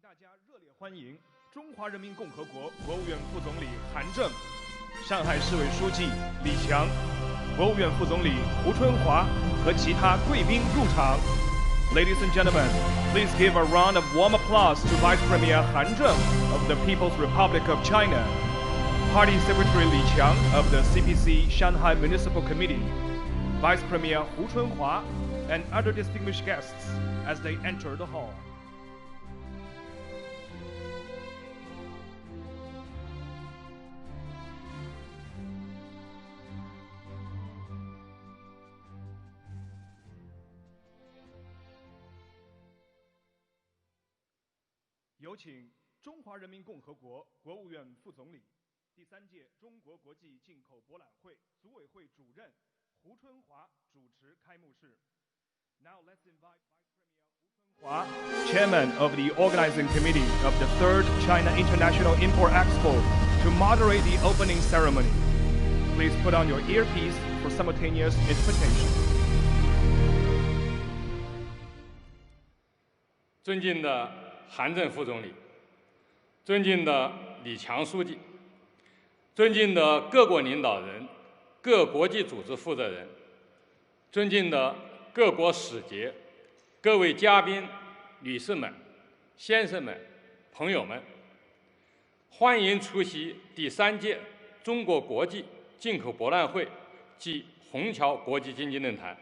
大家热烈欢迎中华人民共和国国务院副总理韩正、上海市委书记李强、国务院副总理胡春华和其他贵宾入场。Ladies and gentlemen, please give a round of warm applause to Vice Premier Han Zheng of the People's Republic of China, Party Secretary Li Qiang of the CPC Shanghai Municipal Committee, Vice Premier Hu Chunhua, and other distinguished guests as they enter the hall. 有请中华人民共和国国务院副总理、第3届中国国际进口博览会组委会主任胡春华主持开幕式。Now let's invite Vice Premier Hu Chunhua, Chairman of the Organizing Committee of the 3rd China International Import Expo, to moderate the opening ceremony. Please put on your earpiece for simultaneous interpretation. 尊敬的韩正副总理，尊敬的李强书记，尊敬的各国领导人、各国际组织负责人，尊敬的各国使节、各位嘉宾、女士们、先生们、朋友们，欢迎出席第3届中国国际进口博览会暨虹桥国际经济论坛。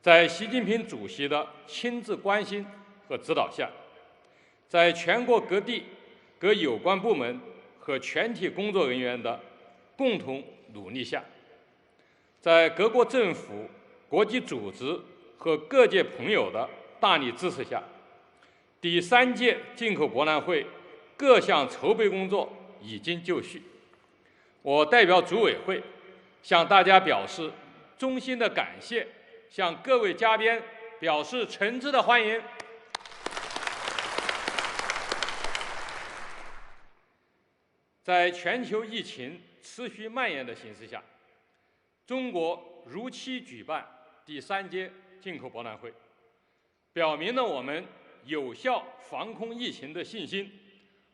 在习近平主席的亲自关心和指导下，在全国各地各有关部门和全体工作人员的共同努力下，在各国政府、国际组织和各界朋友的大力支持下，第3届进口博览会各项筹备工作已经就绪。我代表组委会向大家表示衷心的感谢，向各位嘉宾表示诚挚的欢迎。在全球疫情持续蔓延的形势下，中国如期举办第3届进口博览会，表明了我们有效防控疫情的信心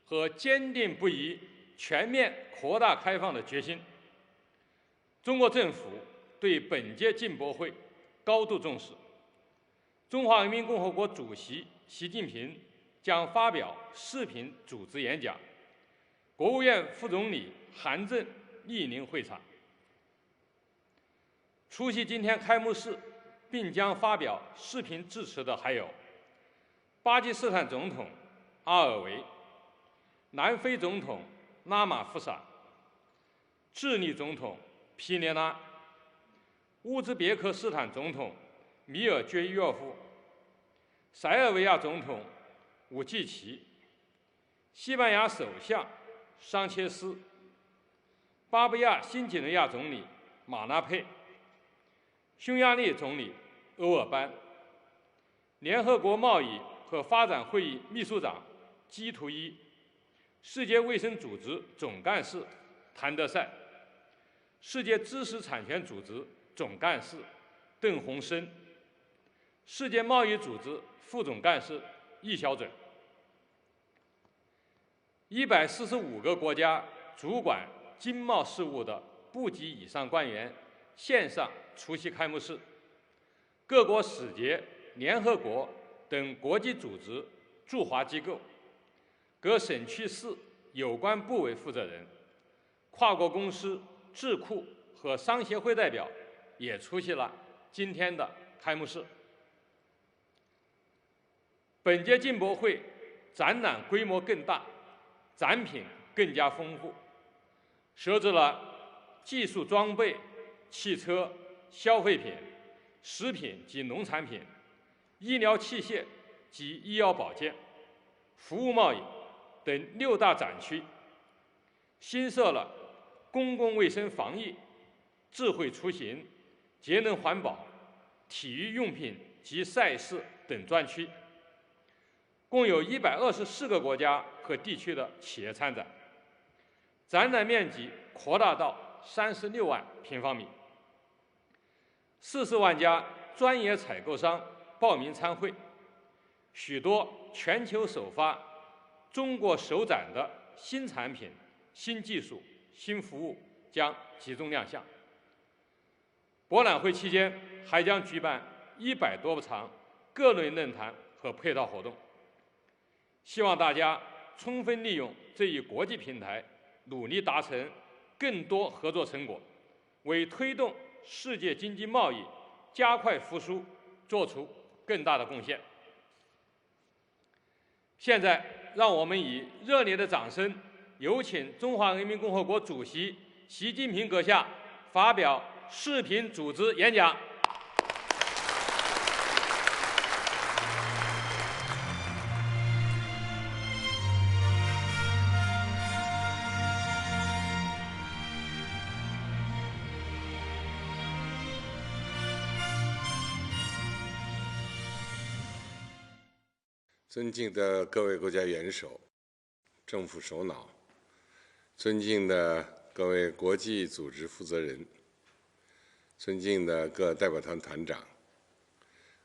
和坚定不移全面扩大开放的决心。中国政府对本届进博会高度重视，中华人民共和国主席习近平将发表视频主持演讲，国务院副总理韩正莅临会场。出席今天开幕式并将发表视频致辞的还有巴基斯坦总统阿尔维、南非总统拉马夫萨、智利总统皮涅拉、乌兹别克斯坦总统米尔绝约夫、塞尔维亚总统武季奇、西班牙首相桑切斯、巴布亚新几内亚总理马拉佩、匈牙利总理欧尔班、联合国贸易和发展会议秘书长基图伊、世界卫生组织总干事谭德赛、世界知识产权组织总干事邓洪生、世界贸易组织副总干事易小准。145个国家主管经贸事务的部级以上官员线上出席开幕式，各国使节、联合国等国际组织驻华机构、各省区市有关部委负责人、跨国公司、智库和商协会代表也出席了今天的开幕式。本届进博会展览规模更大，展品更加丰富，设置了技术装备、汽车、消费品、食品及农产品、医疗器械及医药保健、服务贸易等6大展区，新设了公共卫生防疫、智慧出行、节能环保、体育用品及赛事等专区，共有124个国家和地区的企业参展，展览面积扩大到36万平方米，40万家专业采购商报名参会许多全球首发、中国首展的新产品、新技术、新服务将集中亮相。博览会期间还将举办100多场各类论坛和配套活动，希望大家充分利用这一国际平台，努力达成更多合作成果，为推动世界经济贸易加快复苏做出更大的贡献。现在，让我们以热烈的掌声，有请中华人民共和国主席习近平阁下发表视频组织演讲。尊敬的各位国家元首、政府首脑，尊敬的各位国际组织负责人，尊敬的各代表团团长，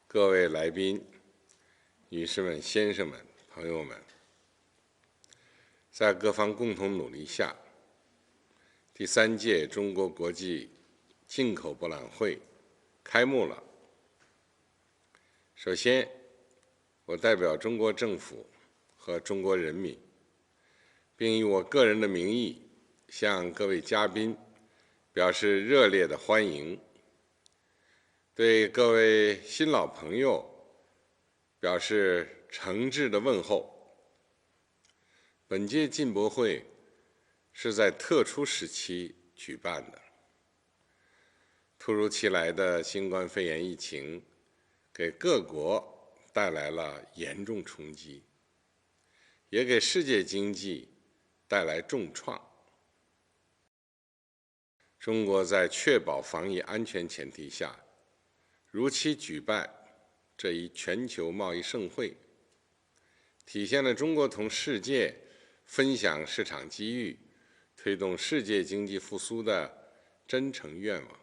各位来宾，女士们、先生们、朋友们，在各方共同努力下，第3届中国国际进口博览会开幕了。首先，我代表中国政府和中国人民，并以我个人的名义向各位嘉宾表示热烈的欢迎，对各位新老朋友表示诚挚的问候。本届进博会是在特殊时期举办的，突如其来的新冠肺炎疫情给各国带来了严重冲击，也给世界经济带来重创。中国在确保防疫安全前提下，如期举办这一全球贸易盛会，体现了中国同世界分享市场机遇、推动世界经济复苏的真诚愿望。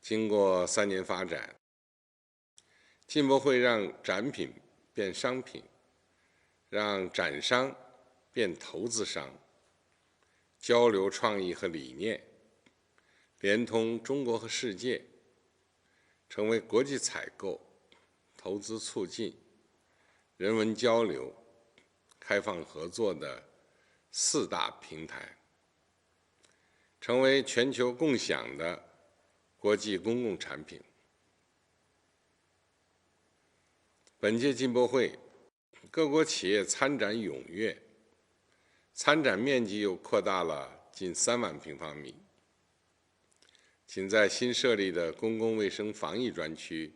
经过3年发展，进博会让展品变商品，让展商变投资商，交流创意和理念，连通中国和世界，成为国际采购、投资促进、人文交流、开放合作的4大平台，成为全球共享的国际公共产品。本届进博会，各国企业参展踊跃，参展面积又扩大了近3万平方米。仅在新设立的公共卫生防疫专区，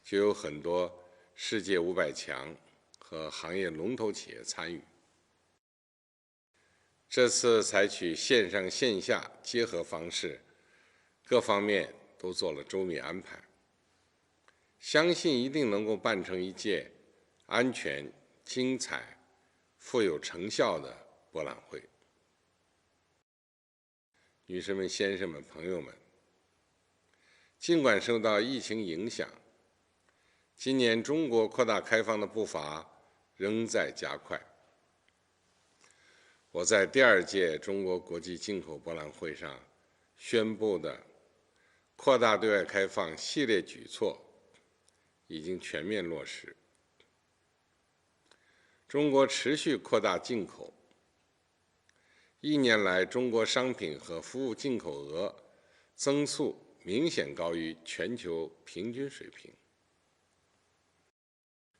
就有很多世界500强和行业龙头企业参与。这次采取线上线下结合方式，各方面都做了周密安排。相信一定能够办成一届安全、精彩、富有成效的博览会。女士们、先生们、朋友们，尽管受到疫情影响，今年中国扩大开放的步伐仍在加快。我在第2届中国国际进口博览会上宣布的扩大对外开放系列举措已经全面落实。中国持续扩大进口，1年来中国商品和服务进口额增速明显高于全球平均水平。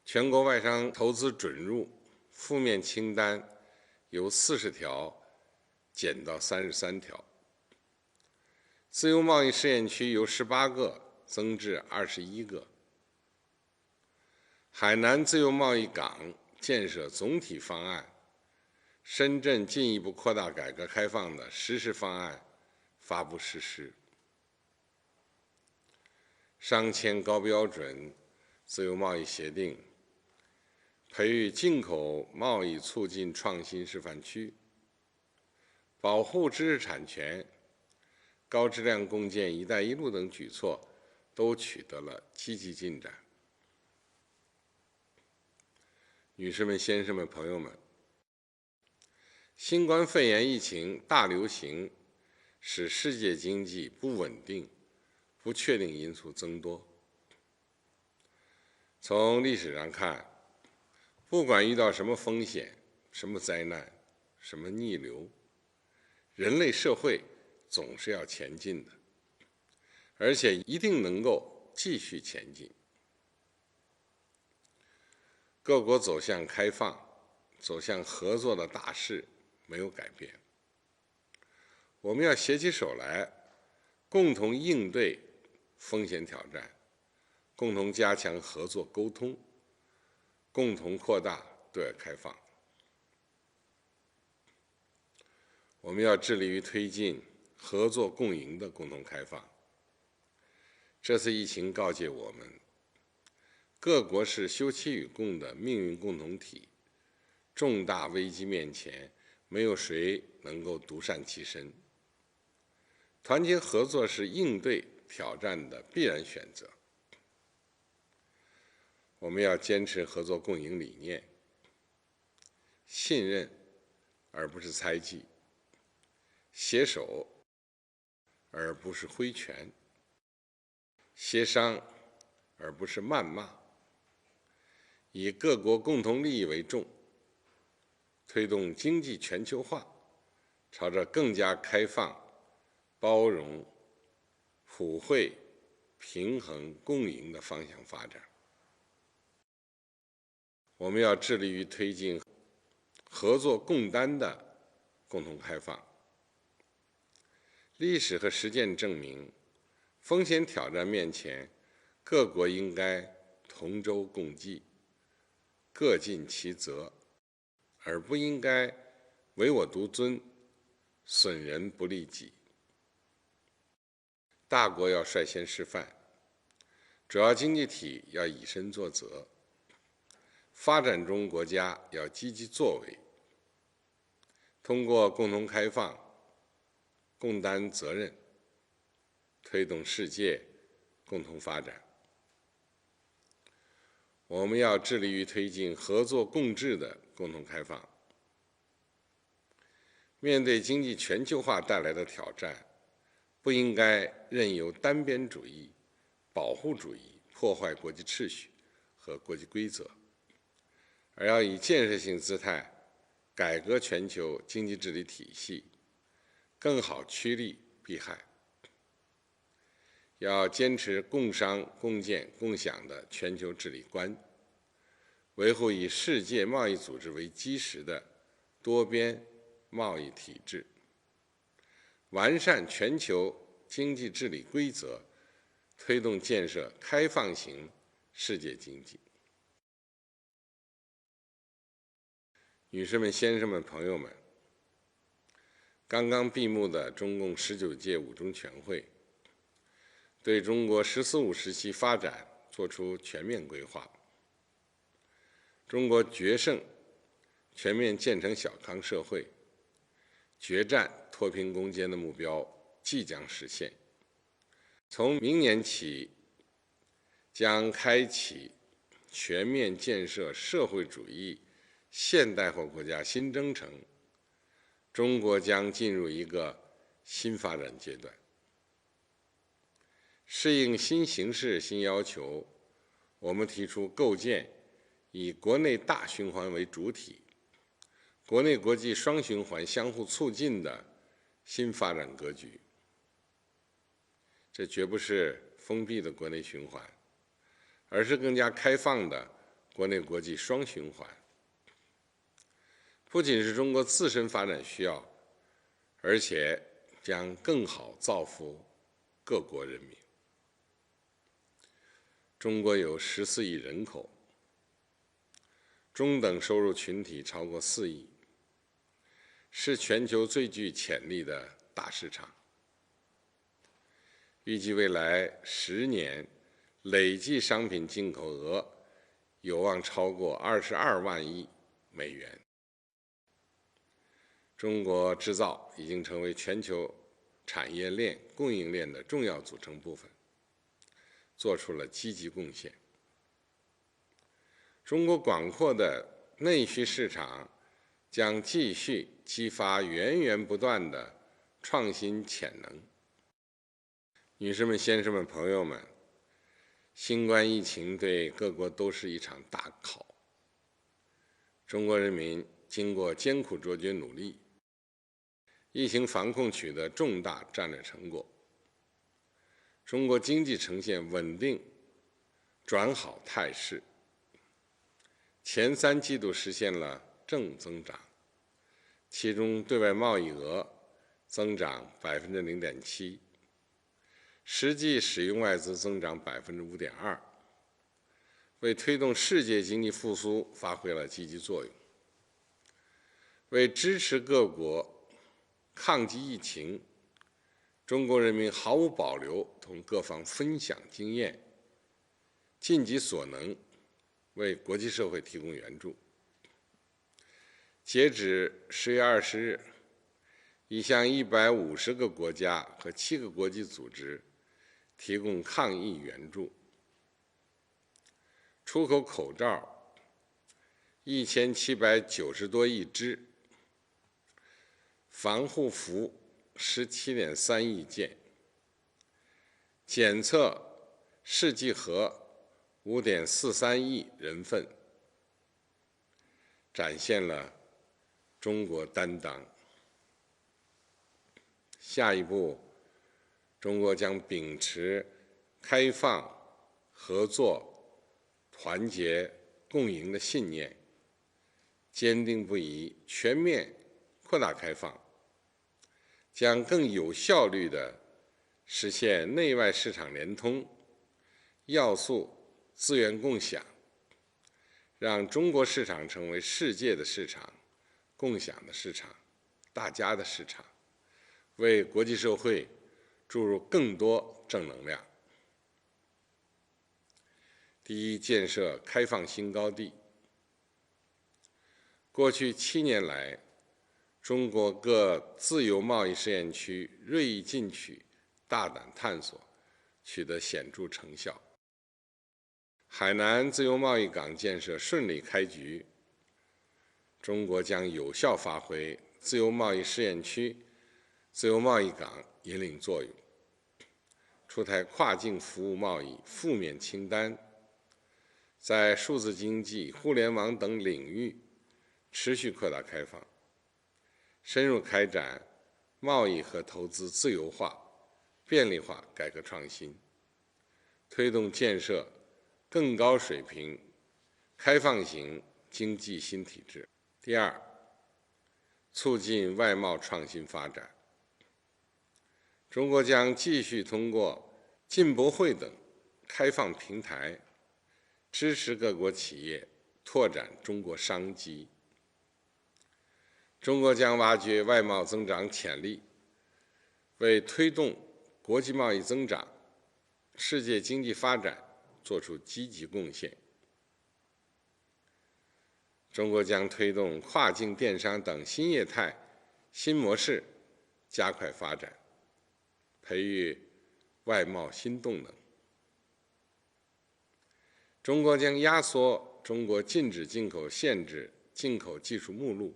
全国外商投资准入负面清单由40条减到33条，自由贸易试验区由18个增至21个。海南自由贸易港建设总体方案、深圳进一步扩大改革开放的实施方案发布实施。商签高标准自由贸易协定，培育进口贸易促进创新示范区，保护知识产权、高质量共建“一带一路”等举措都取得了积极进展。女士们、先生们、朋友们，新冠肺炎疫情大流行使世界经济不稳定、不确定因素增多。从历史上看，不管遇到什么风险、什么灾难、什么逆流，人类社会总是要前进的，而且一定能够继续前进。各国走向开放、走向合作的大势没有改变。我们要携起手来，共同应对风险挑战，共同加强合作沟通，共同扩大对外开放。我们要致力于推进合作共赢的共同开放。这次疫情告诫我们，各国是休戚与共的命运共同体，重大危机面前，没有谁能够独善其身。团结合作是应对挑战的必然选择。我们要坚持合作共赢理念，信任而不是猜忌，携手而不是挥拳，协商而不是谩骂，以各国共同利益为重，推动经济全球化朝着更加开放、包容、普惠、平衡、共赢的方向发展。我们要致力于推进合作共担的共同开放。历史和实践证明，风险挑战面前，各国应该同舟共济，各尽其责，而不应该唯我独尊，损人不利己。大国要率先示范，主要经济体要以身作则，发展中国家要积极作为，通过共同开放、共担责任，推动世界共同发展。我们要致力于推进合作共治的共同开放。面对经济全球化带来的挑战，不应该任由单边主义、保护主义破坏国际秩序和国际规则，而要以建设性姿态改革全球经济治理体系，更好趋利避害。要坚持共商共建共享的全球治理观，维护以世界贸易组织为基石的多边贸易体制，完善全球经济治理规则，推动建设开放型世界经济。女士们、先生们、朋友们，刚刚闭幕的中共19届五中全会，对中国“十四五”时期发展作出全面规划。中国决胜全面建成小康社会，决战脱贫攻坚的目标即将实现。从明年起，将开启全面建设社会主义现代化国家新征程，中国将进入一个新发展阶段。适应新形势、新要求，我们提出构建以国内大循环为主体、国内国际双循环相互促进的新发展格局。这绝不是封闭的国内循环，而是更加开放的国内国际双循环。不仅是中国自身发展需要，而且将更好造福各国人民。中国有14亿人口，中等收入群体超过4亿，是全球最具潜力的大市场。预计未来10年累计商品进口额有望超过22万亿美元。中国制造已经成为全球产业链、供应链的重要组成部分，做出了积极贡献。中国广阔的内需市场将继续激发源源不断的创新潜能。女士们、先生们、朋友们，新冠疫情对各国都是一场大考。中国人民经过艰苦卓绝努力，疫情防控取得重大战略成果，中国经济呈现稳定转好态势，前3季度实现了正增长，其中对外贸易额增长0.7%，实际使用外资增长5.2%，为推动世界经济复苏发挥了积极作用。为支持各国抗击疫情，中国人民毫无保留同各方分享经验，尽己所能为国际社会提供援助。截止10月20日，已向150个国家和7个国际组织提供抗疫援助，出口口罩1790多亿只，防护服17.3亿件，检测试剂盒5.43亿人份，展现了中国担当。下一步，中国将秉持开放、合作、团结、共赢的信念，坚定不移全面扩大开放，将更有效率地实现内外市场联通、要素资源共享，让中国市场成为世界的市场、共享的市场、大家的市场，为国际社会注入更多正能量。第一，建设开放新高地。过去7年来，中国各自由贸易试验区锐意进取、大胆探索，取得显著成效。海南自由贸易港建设顺利开局，中国将有效发挥自由贸易试验区、自由贸易港引领作用，出台跨境服务贸易负面清单，在数字经济、互联网等领域持续扩大开放，深入开展贸易和投资自由化、便利化改革创新，推动建设更高水平开放型经济新体制。第二，促进外贸创新发展。中国将继续通过进博会等开放平台，支持各国企业拓展中国商机。中国将挖掘外贸增长潜力，为推动国际贸易增长、世界经济发展作出积极贡献。中国将推动跨境电商等新业态、新模式加快发展，培育外贸新动能。中国将压缩中国禁止进口、限制进口技术目录，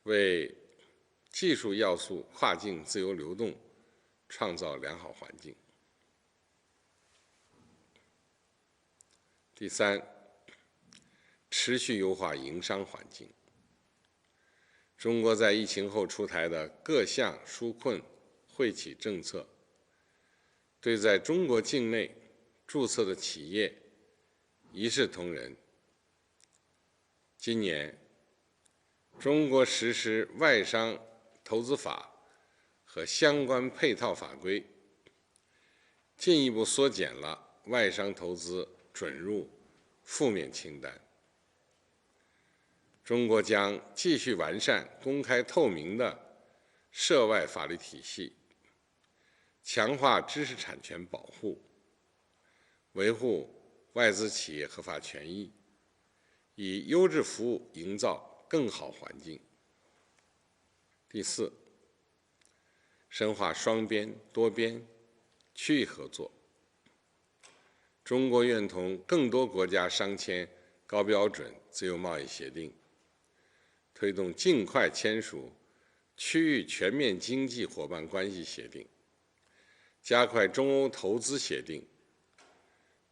为技术要素跨境自由流动创造良好环境。第三，持续优化营商环境。中国在疫情后出台的各项纾困惠企政策，对在中国境内注册的企业一视同仁。今年，中国实施外商投资法和相关配套法规，进一步缩减了外商投资准入负面清单。中国将继续完善公开透明的涉外法律体系，强化知识产权保护，维护外资企业合法权益，以优质服务营造更好环境。第四，深化双边、多边、区域合作。中国愿同更多国家商签高标准自由贸易协定，推动尽快签署区域全面经济伙伴关系协定，加快中欧投资协定、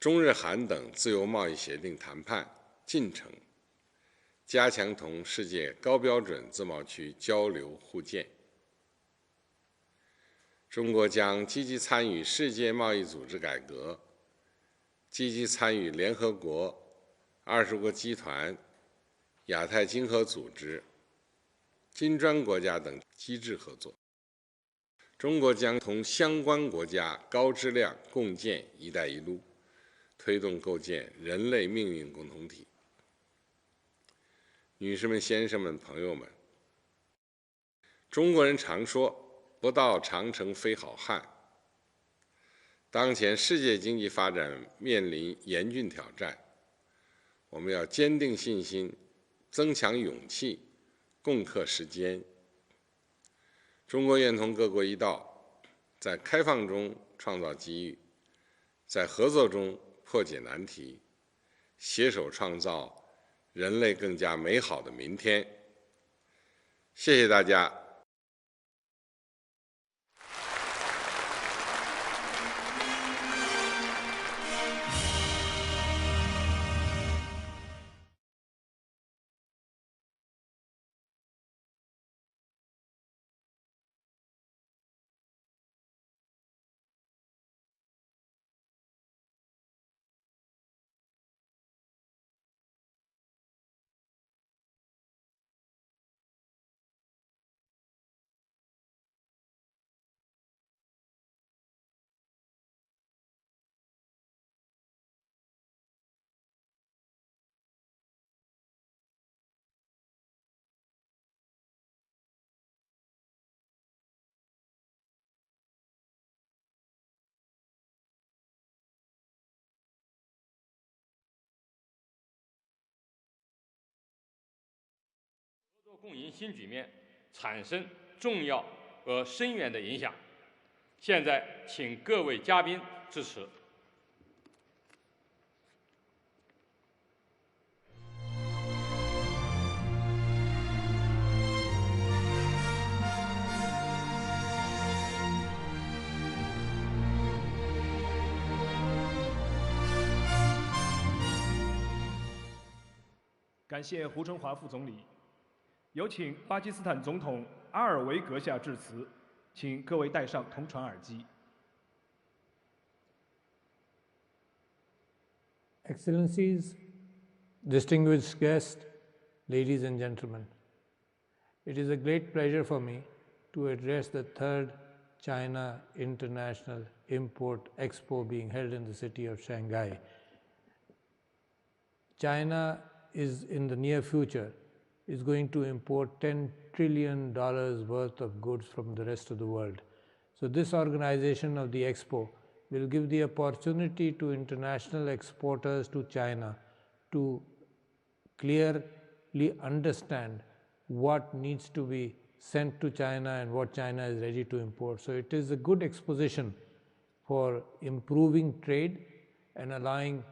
中日韩等自由贸易协定谈判进程，加强同世界高标准自贸区交流互鉴。中国将积极参与世界贸易组织改革，积极参与联合国、20国集团、亚太经合组织、金砖国家等机制合作。中国将同相关国家高质量共建“一带一路”，推动构建人类命运共同体。女士们、先生们、朋友们，中国人常说“不到长城非好汉”。当前世界经济发展面临严峻挑战，我们要坚定信心，增强勇气，共克时艰。中国愿同各国一道，在开放中创造机遇，在合作中破解难题，携手创造人类更加美好的明天。谢谢大家。合作共赢新局面产生重要而深远的影响。现在，请各位嘉宾致辞。感谢胡春华副总理。有请巴基斯坦总统阿尔维阁下致辞，请各位戴上同传耳机。Excellencies, distinguished guests, ladies and gentlemen, it is a great pleasure for me to address the third China International Import Expo being held in the city of Shanghai. China is in the near future is going to import $10 trillion worth of goods from the rest of the world. So this organization of the Expo will give the opportunity to international exporters to China to clearly understand what needs to be sent to China and what China is ready to import. So it is a good exposition for improving trade and allowing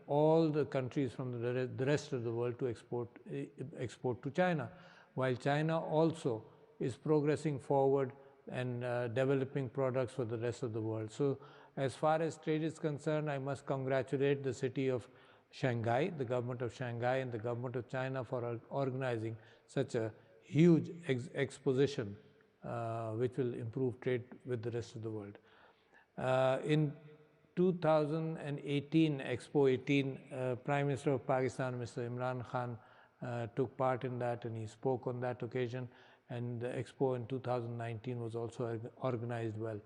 all the countries from the rest of the world to export to China, while China also is progressing forward and developing products for the rest of the world. So as far as trade is concerned, I must congratulate the city of Shanghai, the government of Shanghai and the government of China for organizing such a huge exposition which will improve trade with the rest of the world. In 2018, Expo 18, Prime Minister of Pakistan, Mr. Imran Khan, took part in that and he spoke on that occasion, and the Expo in 2019 was also organized well.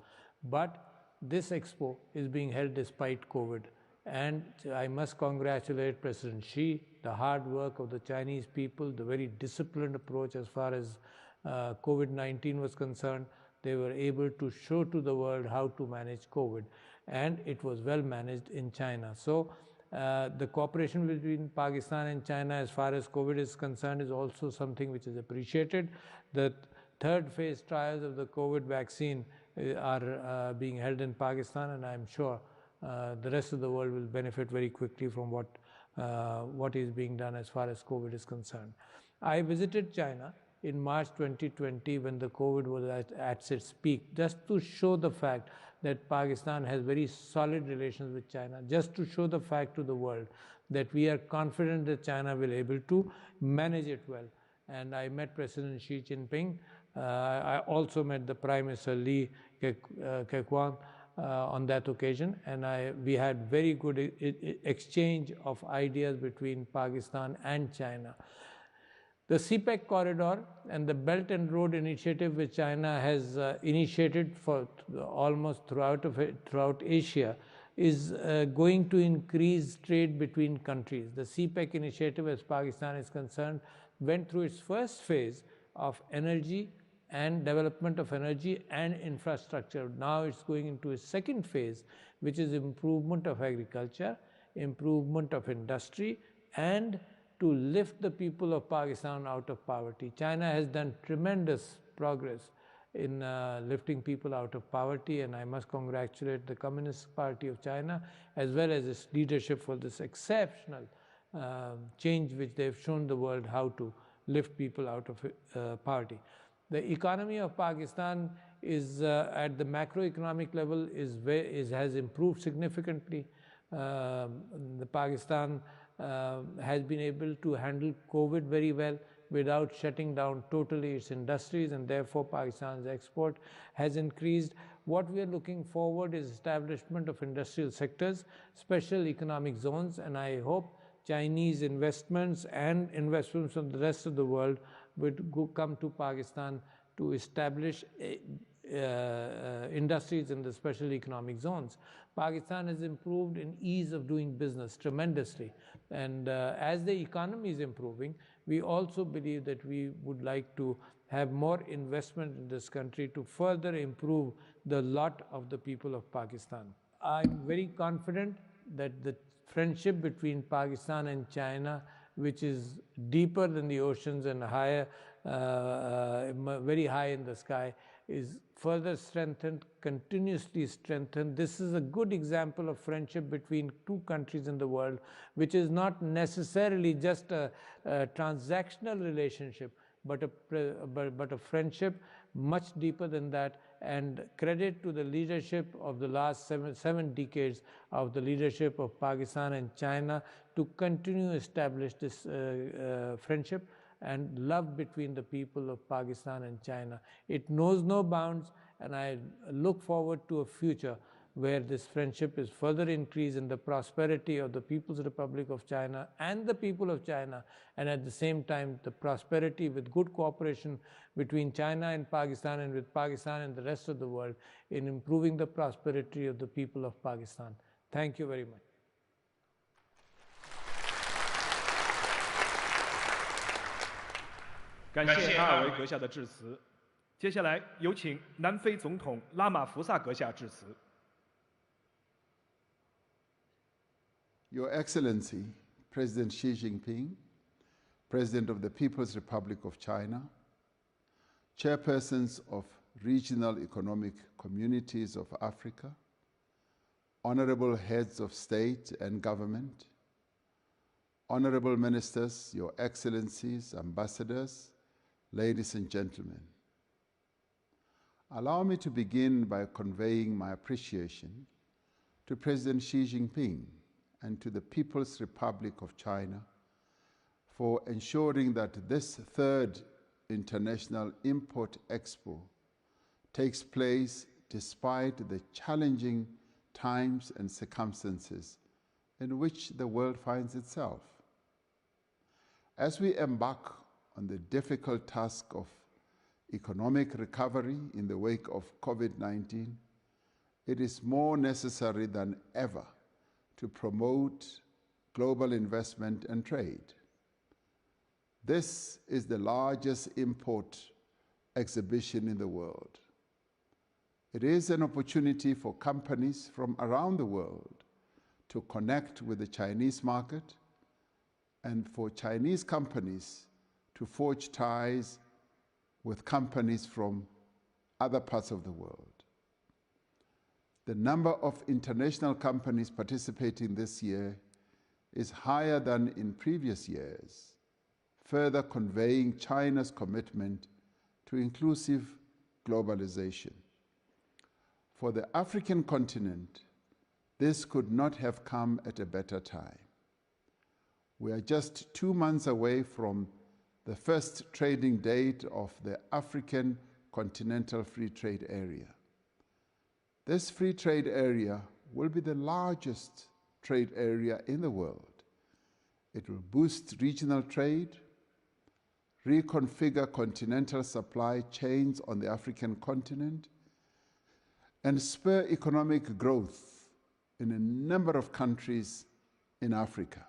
But this Expo is being held despite COVID, and I must congratulate President Xi, the hard work of the Chinese people, the very disciplined approach as far as COVID-19 was concerned. They were able to show to the world how to manage COVID, and it was well managed in China. So the cooperation between Pakistan and China as far as COVID is concerned is also something which is appreciated. The third phase trials of the COVID vaccine are being held in Pakistan, and I am sure the rest of the world will benefit very quickly from what what is being done as far as COVID is concerned. I visited China in March 2020 when the COVID was at its peak, just to show the fact that Pakistan has very solid relations with China, just to show the fact to the world that we are confident that China will be able to manage it well. And I met President Xi Jinping. I also met the Prime Minister Li Keqiang on that occasion, and we had very good exchange of ideas between Pakistan and China. The CPEC corridor and the Belt and Road Initiative, which China has initiated for almost throughout Asia, is going to increase trade between countries. The CPEC initiative, as Pakistan is concerned, went through its first phase of energy and development of energy and infrastructure. Now it's going into a second phase, which is improvement of agriculture, improvement of industry, and to lift the people of Pakistan out of poverty. China has done tremendous progress in lifting people out of poverty, and I must congratulate the Communist Party of China as well as its leadership for this exceptional change which they've shown the world how to lift people out of poverty. The economy of Pakistan is at the macroeconomic level has improved significantly. The Pakistan has been able to handle COVID very well without shutting down totally its industries, and therefore Pakistan's export has increased. What we are looking forward is establishment of industrial sectors, special economic zones, and I hope Chinese investments and investments from the rest of the world would come to Pakistan to establish industries in the special economic zones. Pakistan has improved in ease of doing business tremendously, and as the economy is improving, we also believe that we would like to have more investment in this country to further improve the lot of the people of Pakistan. I'm very confident that the friendship between Pakistan and China, which is deeper than the oceans and higher, very high in the sky, is further strengthened, continuously strengthened. This is a good example of friendship between two countries in the world, which is not necessarily just a transactional relationship, but a friendship much deeper than that, and credit to the leadership of the last seven decades of the leadership of Pakistan and China to continue to establish this friendship and love between the people of Pakistan and China. It knows no bounds, and I look forward to a future where this friendship is further increased in the prosperity of the People's Republic of China and the people of China, and at the same time the prosperity with good cooperation between China and with Pakistan and the rest of the world in improving the prosperity of the people of Pakistan. Thank you very much. 感谢阿尔维阁下的致辞。接下来有请南非总统拉马福萨阁下致辞。Your Excellency, President Xi Jinping, President of the People's Republic of China, Chairpersons of Regional Economic Communities of Africa, Honorable Heads of State and Government, Honorable Ministers, Your Excellencies, Ambassadors, ladies and gentlemen. Allow me to begin by conveying my appreciation to President Xi Jinping and to the People's Republic of China for ensuring that this third International Import Expo takes place despite the challenging times and circumstances in which the world finds itself. As we embark on the difficult task of economic recovery in the wake of COVID-19, it is more necessary than ever to promote global investment and trade. This is the largest import exhibition in the world. It is an opportunity for companies from around the world to connect with the Chinese market and for Chinese companies to forge ties with companies from other parts of the world. The number of international companies participating this year is higher than in previous years, further conveying China's commitment to inclusive globalization. For the African continent, this could not have come at a better time. We are just 2 months away from the first trading date of the African Continental Free Trade Area. This free trade area will be the largest trade area in the world. It will boost regional trade, reconfigure continental supply chains on the African continent, and spur economic growth in a number of countries in Africa.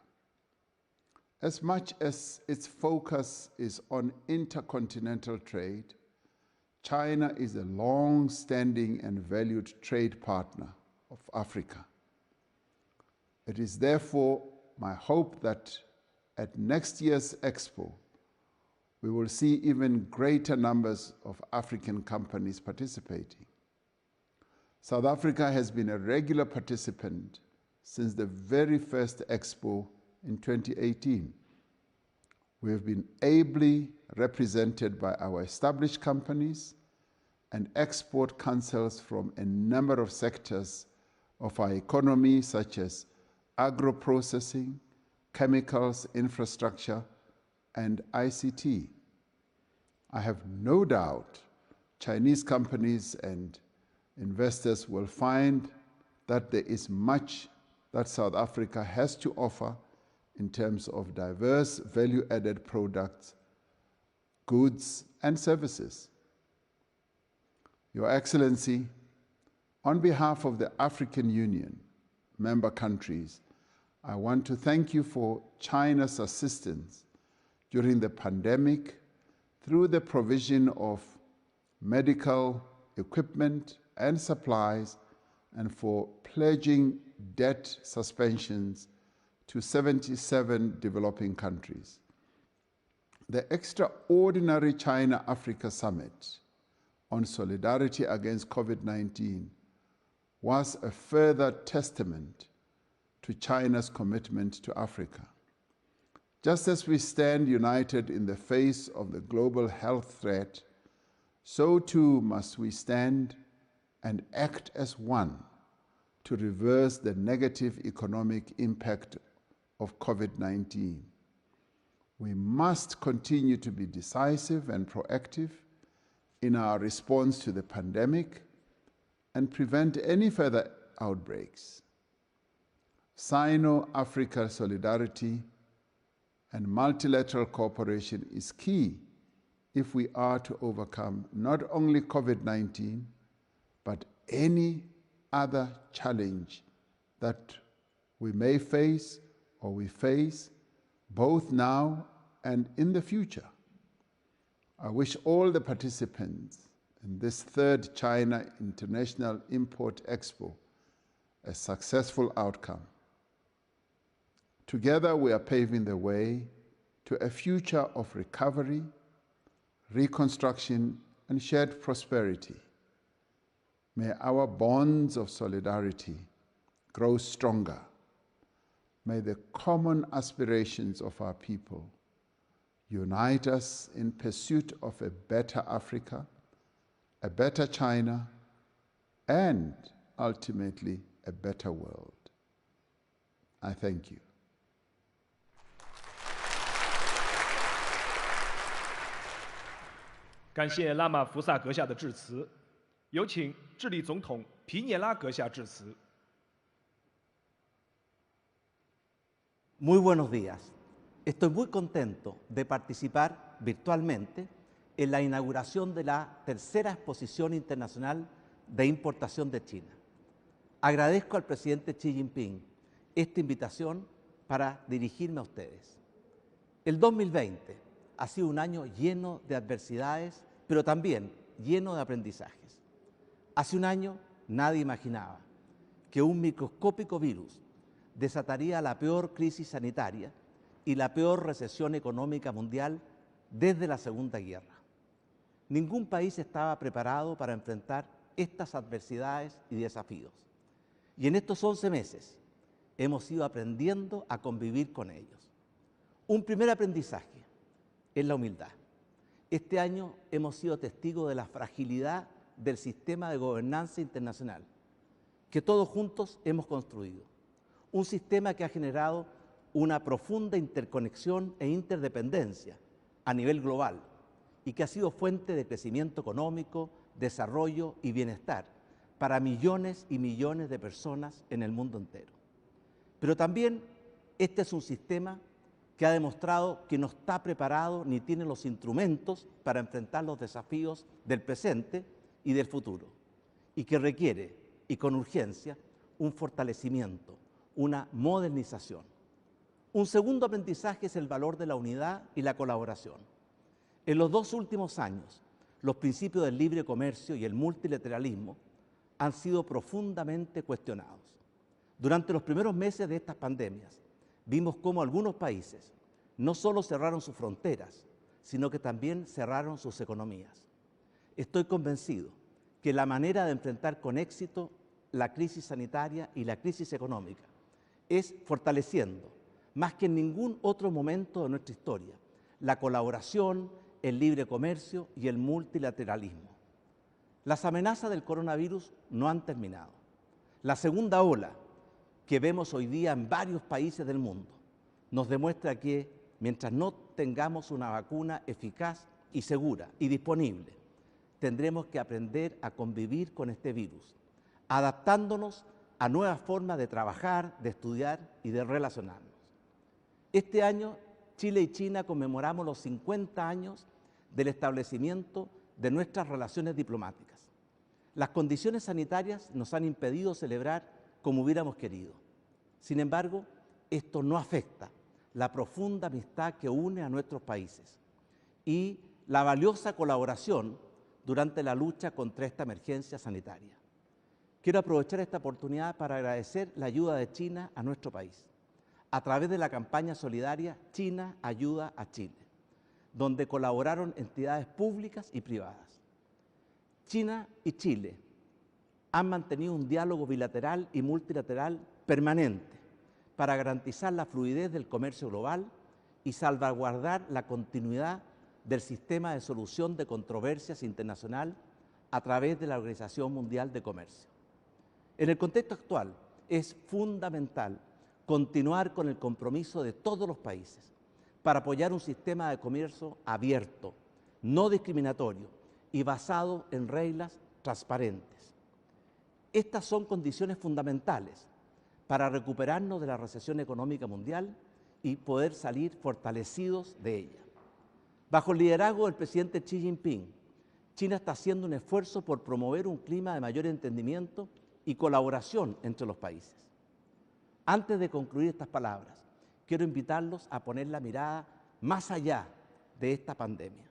As much as its focus is on intercontinental trade, China is a long-standing and valued trade partner of Africa. It is therefore my hope that at next year's Expo, we will see even greater numbers of African companies participating. South Africa has been a regular participant since the very first Expo in 2018. We have been ably represented by our established companies and export councils from a number of sectors of our economy, such as agro-processing, chemicals, infrastructure, and ICT. I have no doubt Chinese companies and investors will find that there is much that South Africa has to offer in terms of diverse value-added products, goods, and services. Your Excellency, on behalf of the African Union member countries, I want to thank you for China's assistance during the pandemic through the provision of medical equipment and supplies, and for pledging debt suspensions to 77 developing countries. The extraordinary China-Africa Summit on solidarity against COVID-19 was a further testament to China's commitment to Africa. Just as we stand united in the face of the global health threat, so too must we stand and act as one to reverse the negative economic impact of COVID-19. We must continue to be decisive and proactive in our response to the pandemic and prevent any further outbreaks. Sino-Africa solidarity and multilateral cooperation is key if we are to overcome not only COVID-19, but any other challenge that we may face or we face both now and in the future. I wish all the participants in this third China International Import Expo a successful outcome. Together we are paving the way to a future of recovery, reconstruction, and shared prosperity. May our bonds of solidarity grow stronger. May the common aspirations of our people unite us in pursuit of a better Africa, a better China, and ultimately a better world. I thank you. 感谢拉马福萨阁下的致辞，有请智利总统皮涅拉阁下致辞。 Muy buenos días. Estoy muy contento de participar virtualmente en la inauguración de la tercera exposición internacional de importación de China. Agradezco al presidente Xi Jinping esta invitación para dirigirme a ustedes. El 2020 ha sido un año lleno de adversidades, pero también lleno de aprendizajes. Hace un año nadie imaginaba que un microscópico virus desataría la peor crisis sanitaria y la peor recesión económica mundial desde la Segunda Guerra. Ningún país estaba preparado para enfrentar estas adversidades y desafíos. Y en estos 11 meses hemos ido aprendiendo a convivir con ellos. Un primer aprendizaje es la humildad. Este año hemos sido testigos de la fragilidad del sistema de gobernanza internacional que todos juntos hemos construido. Un sistema que ha generado una profunda interconexión e interdependencia a nivel global y que ha sido fuente de crecimiento económico, desarrollo y bienestar para millones y millones de personas en el mundo entero. Pero también este es un sistema que ha demostrado que no está preparado ni tiene los instrumentos para enfrentar los desafíos del presente y del futuro, y que requiere, y con urgencia, un fortalecimiento, una modernización. Un segundo aprendizaje es el valor de la unidad y la colaboración. En los 2 últimos años, los principios del libre comercio y el multilateralismo han sido profundamente cuestionados. Durante los primeros meses de estas pandemias, vimos cómo algunos países no solo cerraron sus fronteras, sino que también cerraron sus economías. Estoy convencido que la manera de enfrentar con éxito la crisis sanitaria y la crisis económica es fortaleciendo, más que en ningún otro momento de nuestra historia, la colaboración, el libre comercio y el multilateralismo. Las amenazas del coronavirus no han terminado. La segunda ola que vemos hoy día en varios países del mundo nos demuestra que mientras no tengamos una vacuna eficaz y segura y disponible, tendremos que aprender a convivir con este virus, adaptándonos a nuevas formas de trabajar, de estudiar y de relacionarnos. Este año, Chile y China conmemoramos los 50 años del establecimiento de nuestras relaciones diplomáticas. Las condiciones sanitarias nos han impedido celebrar como hubiéramos querido. Sin embargo, esto no afecta la profunda amistad que une a nuestros países y la valiosa colaboración durante la lucha contra esta emergencia sanitaria. Quiero aprovechar esta oportunidad para agradecer la ayuda de China a nuestro país, a través de la campaña solidaria China Ayuda a Chile, donde colaboraron entidades públicas y privadas. China y Chile han mantenido un diálogo bilateral y multilateral permanente para garantizar la fluidez del comercio global y salvaguardar la continuidad del sistema de solución de controversias internacional a través de la Organización Mundial de Comercio. En el contexto actual es fundamental continuar con el compromiso de todos los países para apoyar un sistema de comercio abierto, no discriminatorio y basado en reglas transparentes. Estas son condiciones fundamentales para recuperarnos de la recesión económica mundial y poder salir fortalecidos de ella. Bajo el liderazgo del presidente Xi Jinping, China está haciendo un esfuerzo por promover un clima de mayor entendimiento y colaboración entre los países. Antes de concluir estas palabras, quiero invitarlos a poner la mirada más allá de esta pandemia.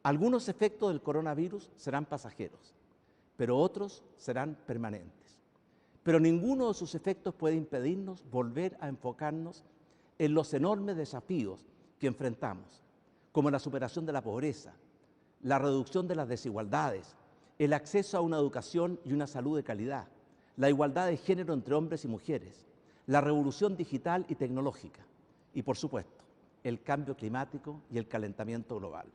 Algunos efectos del coronavirus serán pasajeros, pero otros serán permanentes. Pero ninguno de sus efectos puede impedirnos volver a enfocarnos en los enormes desafíos que enfrentamos, como la superación de la pobreza, la reducción de las desigualdades, el acceso a una educación y una salud de calidad, la igualdad de género entre hombres y mujeres, la revolución digital y tecnológica y, por supuesto, el cambio climático y el calentamiento global.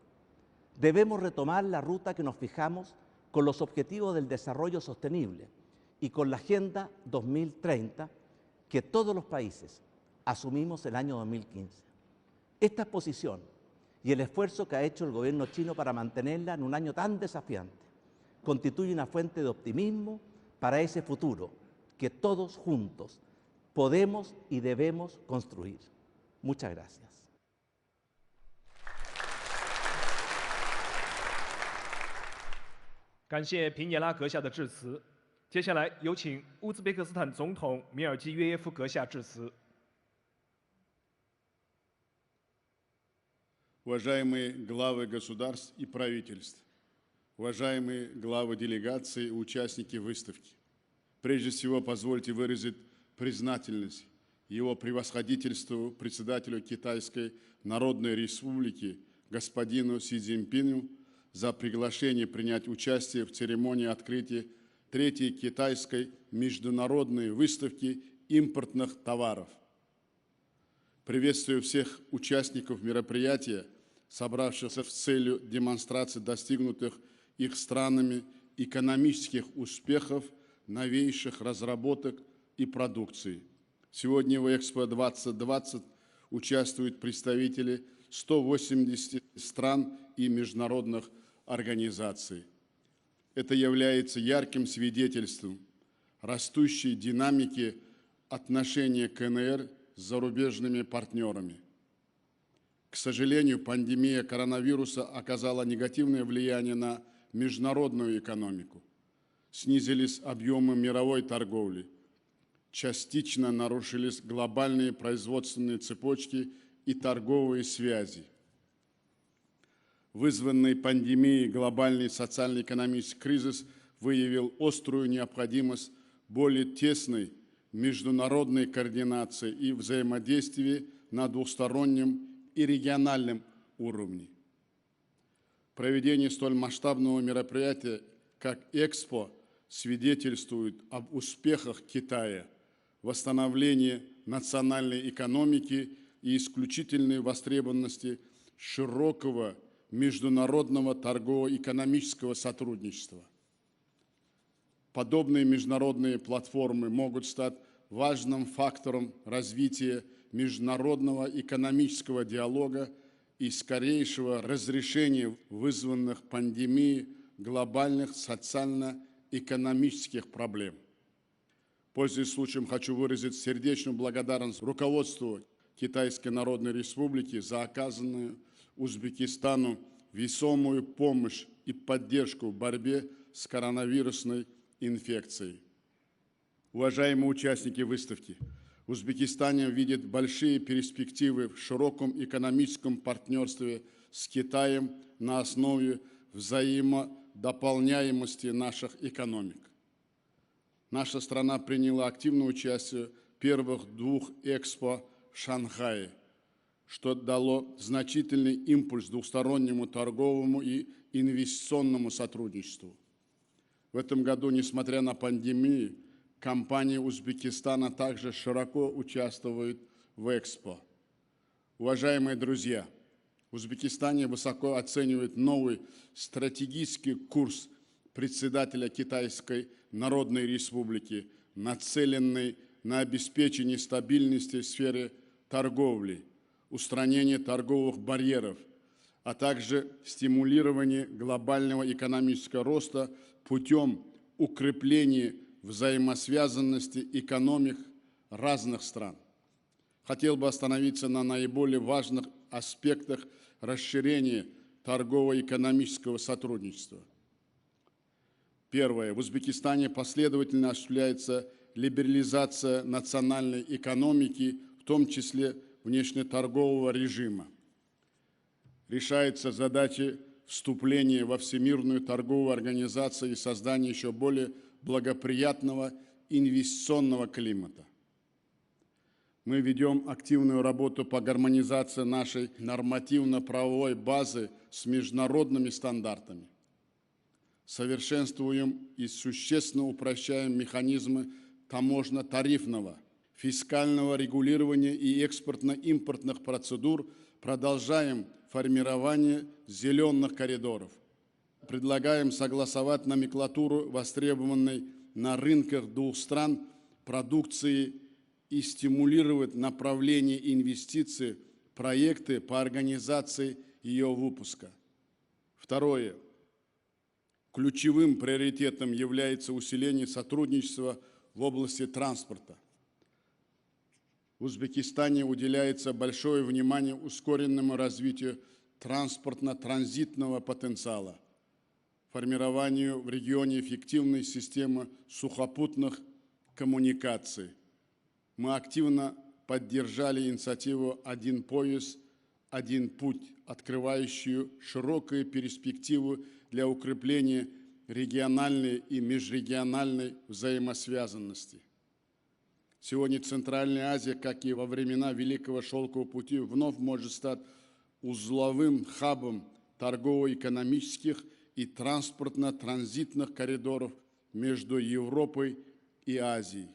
Debemos retomar la ruta que nos fijamos con los objetivos del desarrollo sostenible y con la Agenda 2030 que todos los países asumimos el año 2015. Esta exposición y el esfuerzo que ha hecho el gobierno chino para mantenerla en un año tan desafiante constituye una fuente de optimismo para ese futuro que todos juntos podemos y debemos construir. Muchas gracias. 感谢皮涅拉阁下的致辞。接下来有请乌兹别克斯坦总统米尔基约耶夫阁下致辞。 Уважаемые главы государств и правительств, уважаемые главы делегаций и участники выставки, прежде всего позвольте выразить признательность его превосходительству председателю Китайской Народной Республики господину Си Цзиньпину за приглашение принять участие в церемонии открытия 3-й китайской международной выставки импортных товаров. Приветствую всех участников мероприятия, собравшихся с целью демонстрации достигнутых их странами экономических успехов, новейших разработок и продукции. Сегодня в Экспо 2020 участвуют представители 180 стран и международных организаций. Это является ярким свидетельством растущей динамики отношений КНР с зарубежными партнерами. К сожалению, пандемия коронавируса оказала негативное влияние на международную экономику. Снизились объемы мировой торговли, частично нарушились глобальные производственные цепочки и торговые связи. Вызванный пандемией глобальный социально-экономический кризис выявил острую необходимость более тесной международной координации и взаимодействия на двустороннем и региональном уровне. Проведение столь масштабного мероприятия, как Экспо, свидетельствует об успехах Китая, восстановлении национальной экономики и исключительной востребованности широкого международного торгово-экономического сотрудничества. Подобные международные платформы могут стать важным фактором развития международного экономического диалога и скорейшего разрешения вызванных пандемией глобальных социально-экономических проблем. Пользуясь случаем, хочу выразить сердечную благодарность руководству Китайской Народной Республики за оказанную Узбекистану весомую помощь и поддержку в борьбе с коронавирусной инфекцией. Уважаемые участники выставки, Узбекистан видит большие перспективы в широком экономическом партнерстве с Китаем на основе взаимодополняемости наших экономик. Наша страна приняла активное участие в первых двух Экспо в Шанхае, что дало значительный импульс двустороннему торговому и инвестиционному сотрудничеству. В этом году, несмотря на пандемию, компании Узбекистана также широко участвуют в Экспо. Уважаемые друзья, в Узбекистане высоко оценивают новый стратегический курс председателя Китайской Народной Республики, нацеленный на обеспечение стабильности в сфере торговли, устранение торговых барьеров, а также стимулирование глобального экономического роста путем укрепления взаимосвязанности экономик разных стран. Хотел бы остановиться на наиболее важных аспектах расширения торгово-экономического сотрудничества. Первое. В Узбекистане последовательно осуществляется либерализация национальной экономики, в том числе внешнеторгового режима. Решается задача вступления во Всемирную торговую организацию и создания еще более благоприятного инвестиционного климата. Мы ведем активную работу по гармонизации нашей нормативно-правовой базы с международными стандартами. Совершенствуем и существенно упрощаем механизмы таможенно-тарифного, фискального регулирования и экспортно-импортных процедур, продолжаем формирование зеленых коридоров. Предлагаем согласовать номенклатуру востребованной на рынках двух стран продукции и стимулировать направление инвестиций в проекты по организации ее выпуска. Второе. Ключевым приоритетом является усиление сотрудничества в области транспорта. В Узбекистане уделяется большое внимание ускоренному развитию транспортно-транзитного потенциала, формированию в регионе эффективной системы сухопутных коммуникаций. Мы активно поддержали инициативу «Один пояс, один путь», открывающую широкие перспективы для укрепления региональной и межрегиональной взаимосвязанности. Сегодня Центральная Азия, как и во времена Великого Шелкового пути, вновь может стать узловым хабом торгово-экономических и транспортно-транзитных коридоров между Европой и Азией.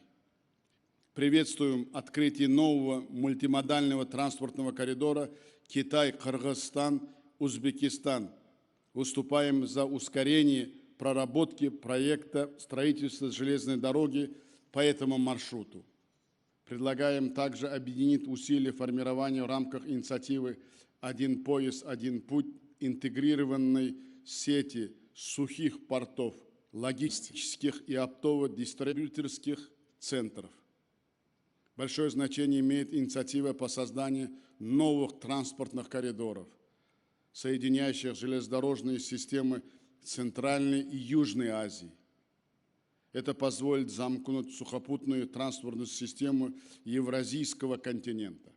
Приветствуем открытие нового мультимодального транспортного коридора Китай-Кыргызстан-Узбекистан. Выступаем за ускорение проработки проекта строительства железной дороги по этому маршруту. Предлагаем также объединить усилия формирования в рамках инициативы «Один пояс, один путь» интегрированной сети сухих портов, логистических и оптово-дистрибьюторских центров. Большое значение имеет инициатива по созданию новых транспортных коридоров, соединяющих железнодорожные системы Центральной и Южной Азии. Это позволит замкнуть сухопутную транспортную систему Евразийского континента.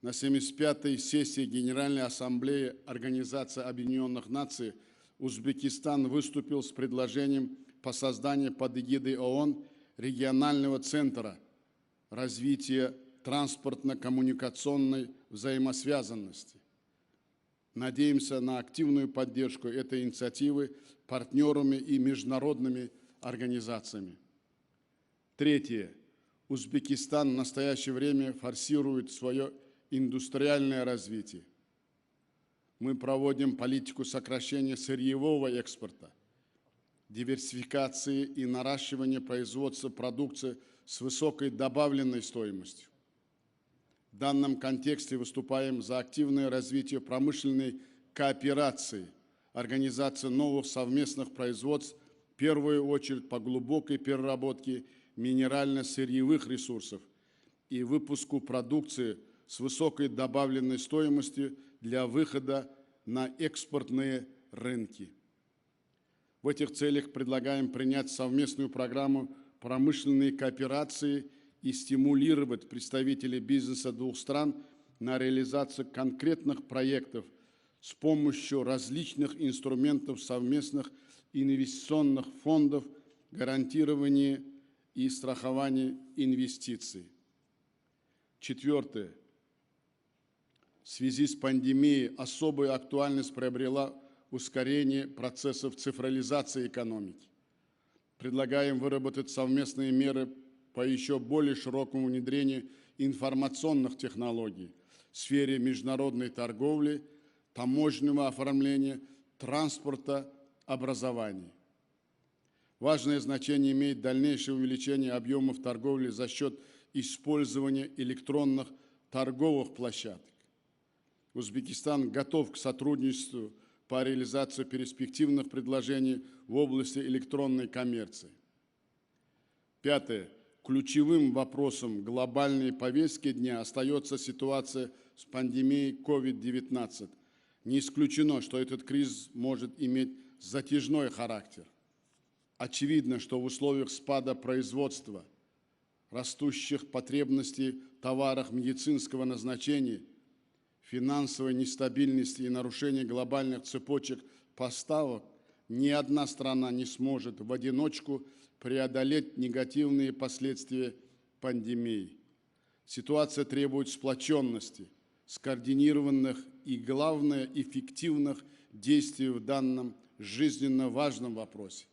На 75-й сессии Генеральной Ассамблеи Организации Объединенных Наций Узбекистан выступил с предложением по созданию под эгидой ООН регионального центра развития транспортно-коммуникационной взаимосвязанности. Надеемся на активную поддержку этой инициативы партнерами и международными организациями. Третье. Узбекистан в настоящее время форсирует свое индустриальное развитие. Мы проводим политику сокращения сырьевого экспорта, диверсификации и наращивания производства продукции с высокой добавленной стоимостью. В данном контексте выступаем за активное развитие промышленной кооперации, организацию новых совместных производств, в первую очередь по глубокой переработке минерально-сырьевых ресурсов и выпуску продукции с высокой добавленной стоимостью для выхода на экспортные рынки. В этих целях предлагаем принять совместную программу промышленной кооперации и стимулировать представителей бизнеса двух стран на реализацию конкретных проектов с помощью различных инструментов совместных инвестиционных фондов, гарантирования и страхования инвестиций. Четвертое. В связи с пандемией особую актуальность приобрела ускорение процессов цифровизации экономики. Предлагаем выработать совместные меры по еще более широкому внедрению информационных технологий в сфере международной торговли, таможенного оформления, транспорта, образования. Важное значение имеет дальнейшее увеличение объемов торговли за счет использования электронных торговых площадок. Узбекистан готов к сотрудничеству по реализации перспективных предложений в области электронной коммерции. Пятое. Ключевым вопросом глобальной повестки дня остается ситуация с пандемией COVID-19. Не исключено, что этот кризис может иметь затяжной характер. Очевидно, что в условиях спада производства, растущих потребностей в товарах медицинского назначения, финансовой нестабильности и нарушения глобальных цепочек поставок ни одна страна не сможет в одиночку преодолеть негативные последствия пандемии. Ситуация требует сплоченности, скоординированных и, главное, эффективных действий в данном жизненно важном вопросе.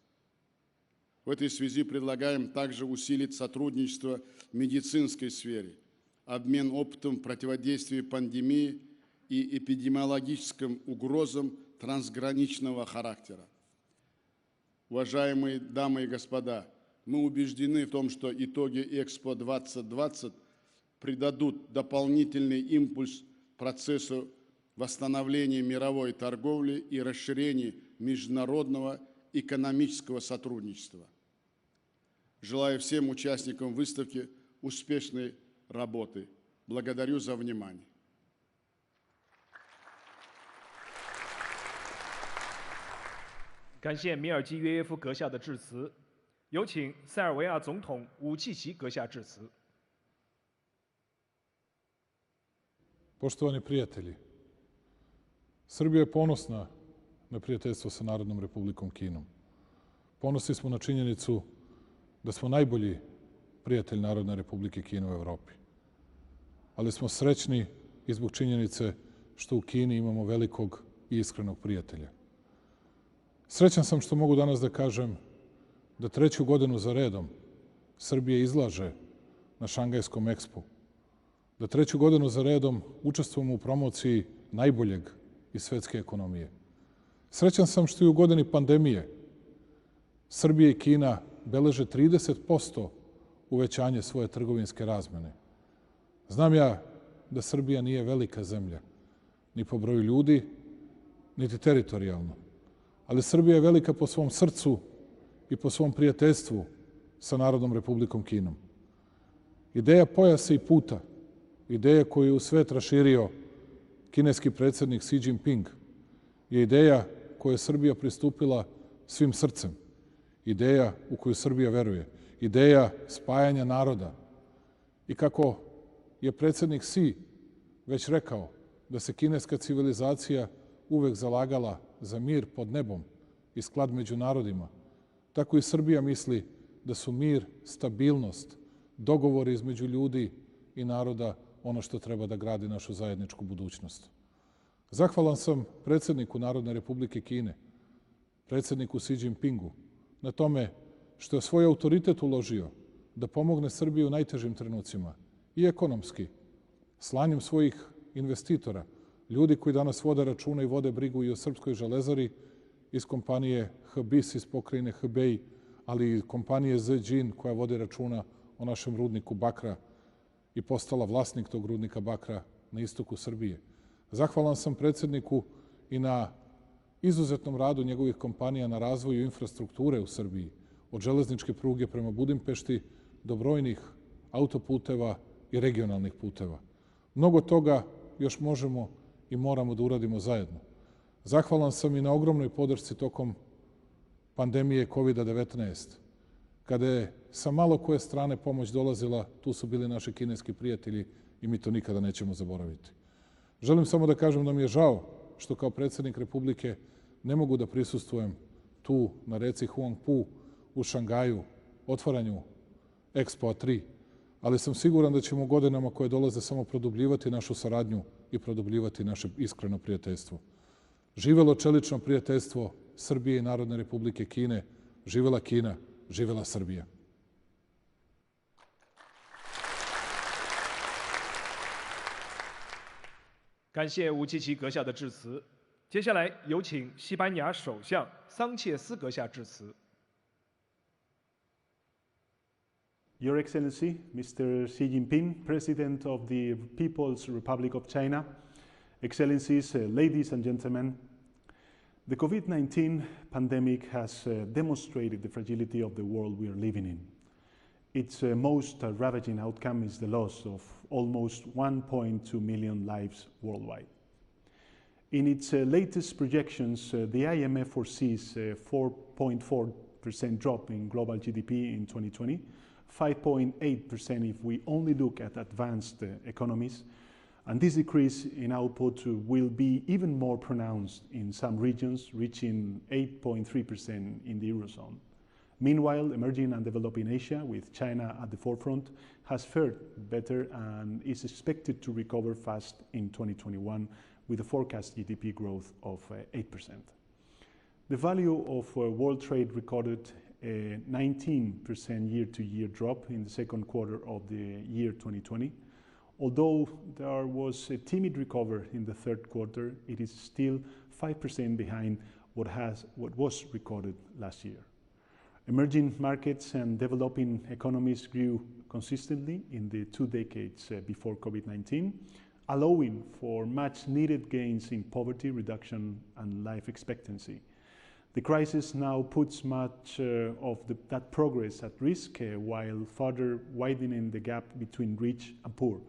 В этой связи предлагаем также усилить сотрудничество в медицинской сфере, обмен опытом в противодействии пандемии и эпидемиологическим угрозам трансграничного характера. Уважаемые дамы и господа, мы убеждены в том, что итоги Экспо 2020 придадут дополнительный импульс процессу восстановления мировой торговли и расширения международного экономического сотрудничества. Желаю всем участникам выставки успешной работы. Благодарю за внимание. 感谢米尔基约耶夫阁下的致辞，有请塞尔维亚总统武契奇阁下致辞。 Poštovani prijatelji, Srbija je ponosna na prijateljstvo sa Narodnom Republikom Kinom. Ponosni smo na činjenicu da smo najbolji prijatelj Narodne Republike Kine u Evropi. Ali smo srećni i zbog činjenice što u Kini imamo velikog i iskrenog prijatelja. Srećan sam što mogu danas da kažem da treću godinu za redom Srbije izlaže na Šangajskom Expu, da 3. godinu za redom učestvujemo u promociji najboljeg iz svetske ekonomije. Srećan sam što i u godini pandemije Srbija i Kina beleže 30% uvećanje svoje trgovinske razmene. Znam ja da Srbija nije velika zemlja, ni po broju ljudi, niti teritorijalno, ali Srbija je velika po svom srcu i po svom prijateljstvu sa Narodnom Republikom Kinom. Ideja pojasa i puta, ideja koju je u svet raširio kineski predsjednik Xi Jinping, je ideja koju je Srbija pristupila svim srcem, ideja u koju Srbija veruje, ideja spajanja naroda. I kako je predsjednik Xi već rekao da se kineska civilizacija uvek zalagala za mir pod nebom i sklad među narodima, tako i Srbija misli da su mir, stabilnost, dogovori između ljudi i naroda ono što treba da gradi našu zajedničku budućnost. Zahvalan sam predsjedniku Narodne Republike Kine, predsjedniku Xi Jinpingu, na tome što je svoj autoritet uložio da pomogne Srbiji u najtežim trenucima i ekonomski, slanjem svojih investitora, ljudi koji danas vode računa i vode brigu i o srpskoj železari iz kompanije HBIS iz pokrajine Hebej, ali i kompanije Zhejiang koja vodi računa o našem rudniku bakra i postala vlasnik tog rudnika bakra na istoku Srbije. Zahvalan sam predsjedniku i na izuzetnom radu njegovih kompanija na razvoju infrastrukture u Srbiji, od železničke pruge prema Budimpešti do brojnih autoputeva i regionalnih puteva. Mnogo toga još možemo i moramo da uradimo zajedno. Zahvalan sam i na ogromnoj podršci tokom pandemije COVID-19. Kada je sa malo koje strane pomoć dolazila, tu su bili naši kineski prijatelji i mi to nikada nećemo zaboraviti. Želim samo da kažem da mi je žao što kao predsjednik Republike ne mogu da prisustvujem tu na reci Huangpu u Šangaju, otvaranju Expo 3, ali sam siguran da ćemo godinama koje dolaze samo produbljivati našu saradnju i produbljivati naše iskreno prijateljstvo. Živelo čelično prijateljstvo Srbije i Narodne Republike Kine, živela Kina, živela Srbija.感谢吴奇奇阁下的致辞。接下来有请西班牙首相桑切斯阁下致辞。Your Excellency, Mr. Xi Jinping, President of the People's Republic of China, Excellencies, ladies and gentlemen, the COVID-19 pandemic has demonstrated the fragility of the world we are living in. Its most ravaging outcome is the loss of almost 1.2 million lives worldwide. In its latest projections, the IMF foresees a 4.4% drop in global GDP in 2020, 5.8% if we only look at advanced economies, and this decrease in output will be even more pronounced in some regions, reaching 8.3% in the Eurozone. Meanwhile, emerging and developing Asia, with China at the forefront, has fared better and is expected to recover fast in 2021 with a forecast GDP growth of 8%. The value of world trade recorded a 19% year-to-year drop in the second quarter of the year 2020. Although there was a timid recovery in the third quarter, it is still 5% behind what was recorded last year. Emerging markets and developing economies grew consistently in the 2 decades before COVID-19, allowing for much needed gains in poverty reduction and life expectancy. The crisis now puts much of that progress at risk while further widening the gap between rich and poor.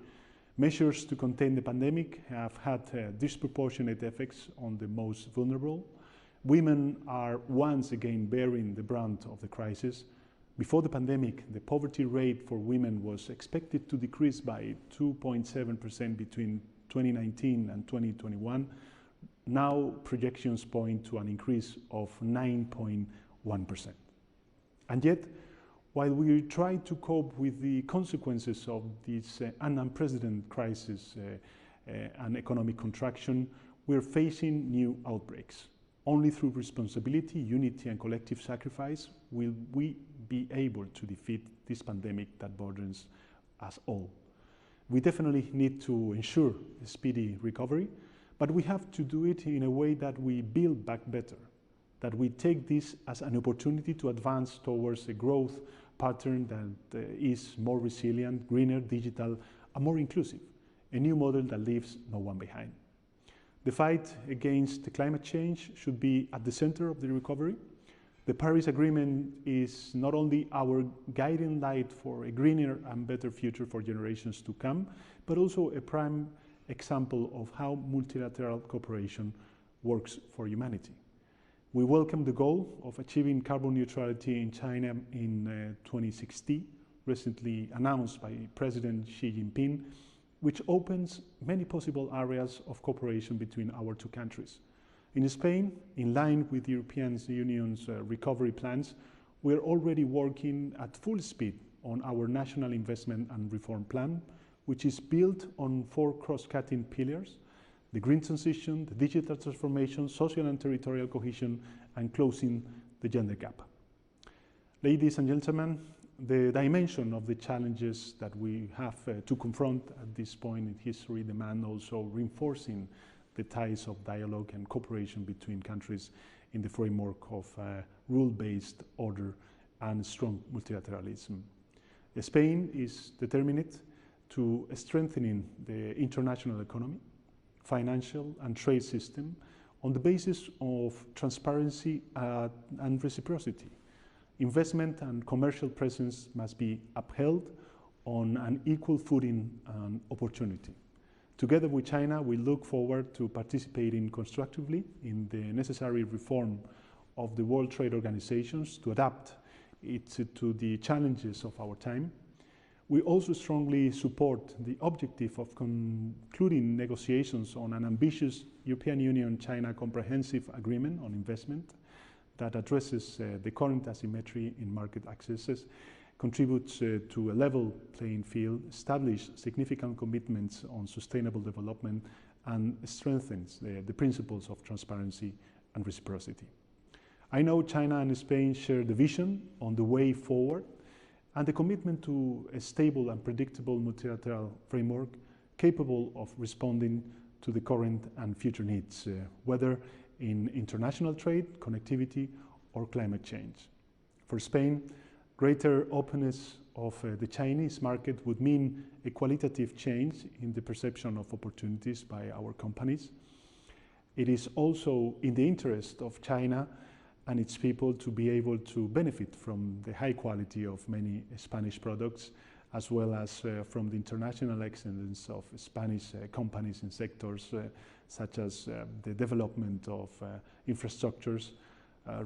Measures to contain the pandemic have had disproportionate effects on the most vulnerable. Women are once again bearing the brunt of the crisis. Before the pandemic, the poverty rate for women was expected to decrease by 2.7% between 2019 and 2021. Now projections point to an increase of 9.1%. And yet, while we try to cope with the consequences of this unprecedented crisis and economic contraction, we're facing new outbreaks. Only through responsibility, unity, and collective sacrifice will we be able to defeat this pandemic that burdens us all. We definitely need to ensure a speedy recovery, but we have to do it in a way that we build back better, that we take this as an opportunity to advance towards a growth pattern that is more resilient, greener, digital, and more inclusive, a new model that leaves no one behind. The fight against climate change should be at the center of the recovery. The Paris Agreement is not only our guiding light for a greener and better future for generations to come, but also a prime example of how multilateral cooperation works for humanity. We welcome the goal of achieving carbon neutrality in China in 2060, recently announced by President Xi Jinping, which opens many possible areas of cooperation between our two countries. In Spain, in line with the European Union's recovery plans, we are already working at full speed on our national investment and reform plan, which is built on 4 cross-cutting pillars: the green transition, the digital transformation, social and territorial cohesion, and closing the gender gap. Ladies and gentlemen, the dimension of the challenges that we have to confront at this point in history demand also reinforcing the ties of dialogue and cooperation between countries in the framework of rule-based order and strong multilateralism. Spain is determined to strengthening the international economy, financial and trade system on the basis of transparency and reciprocity. Investment and commercial presence must be upheld on an equal footing and opportunity. Together with China, we look forward to participating constructively in the necessary reform of the World Trade Organizations to adapt it to the challenges of our time. We also strongly support the objective of concluding negotiations on an ambitious European Union-China Comprehensive Agreement on Investment that addresses the current asymmetry in market accesses, contributes to a level playing field, establish significant commitments on sustainable development, and strengthens the principles of transparency and reciprocity. I know China and Spain share the vision on the way forward and the commitment to a stable and predictable multilateral framework capable of responding to the current and future needs, whether in international trade, connectivity, or climate change. For Spain, greater openness of the Chinese market would mean a qualitative change in the perception of opportunities by our companies. It is also in the interest of China and its people to be able to benefit from the high quality of many Spanish products, as well as from the international excellence of Spanish companies in sectors such as the development of infrastructures,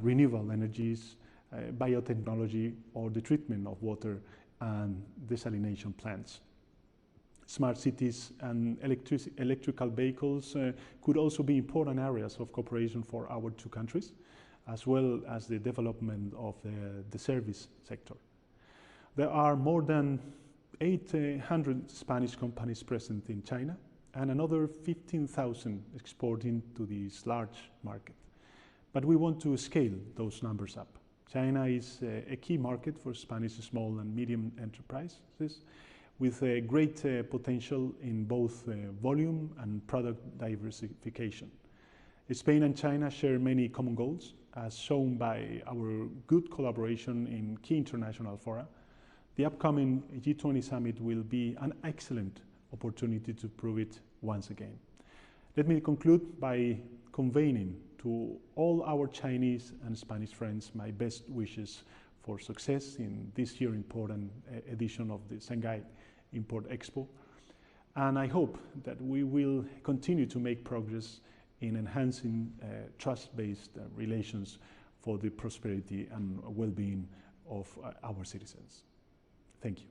renewable energies, biotechnology, or the treatment of water and desalination plants. Smart cities and electrical vehicles could also be important areas of cooperation for our two countries, as well as the development of the service sector. There are more than 800 Spanish companies present in China and another 15,000 exporting to this large market. But we want to scale those numbers up. China is a key market for Spanish small and medium enterprises with a great potential in both volume and product diversification. Spain and China share many common goals, as shown by our good collaboration in key international fora. The upcoming G20 summit will be an excellent opportunity to prove it once again. Let me conclude by conveying to all our Chinese and Spanish friends my best wishes for success in this year's important edition of the Shanghai Import Expo. And I hope that we will continue to make progress in enhancing trust-based relations for the prosperity and well-being of our citizens. Thank you.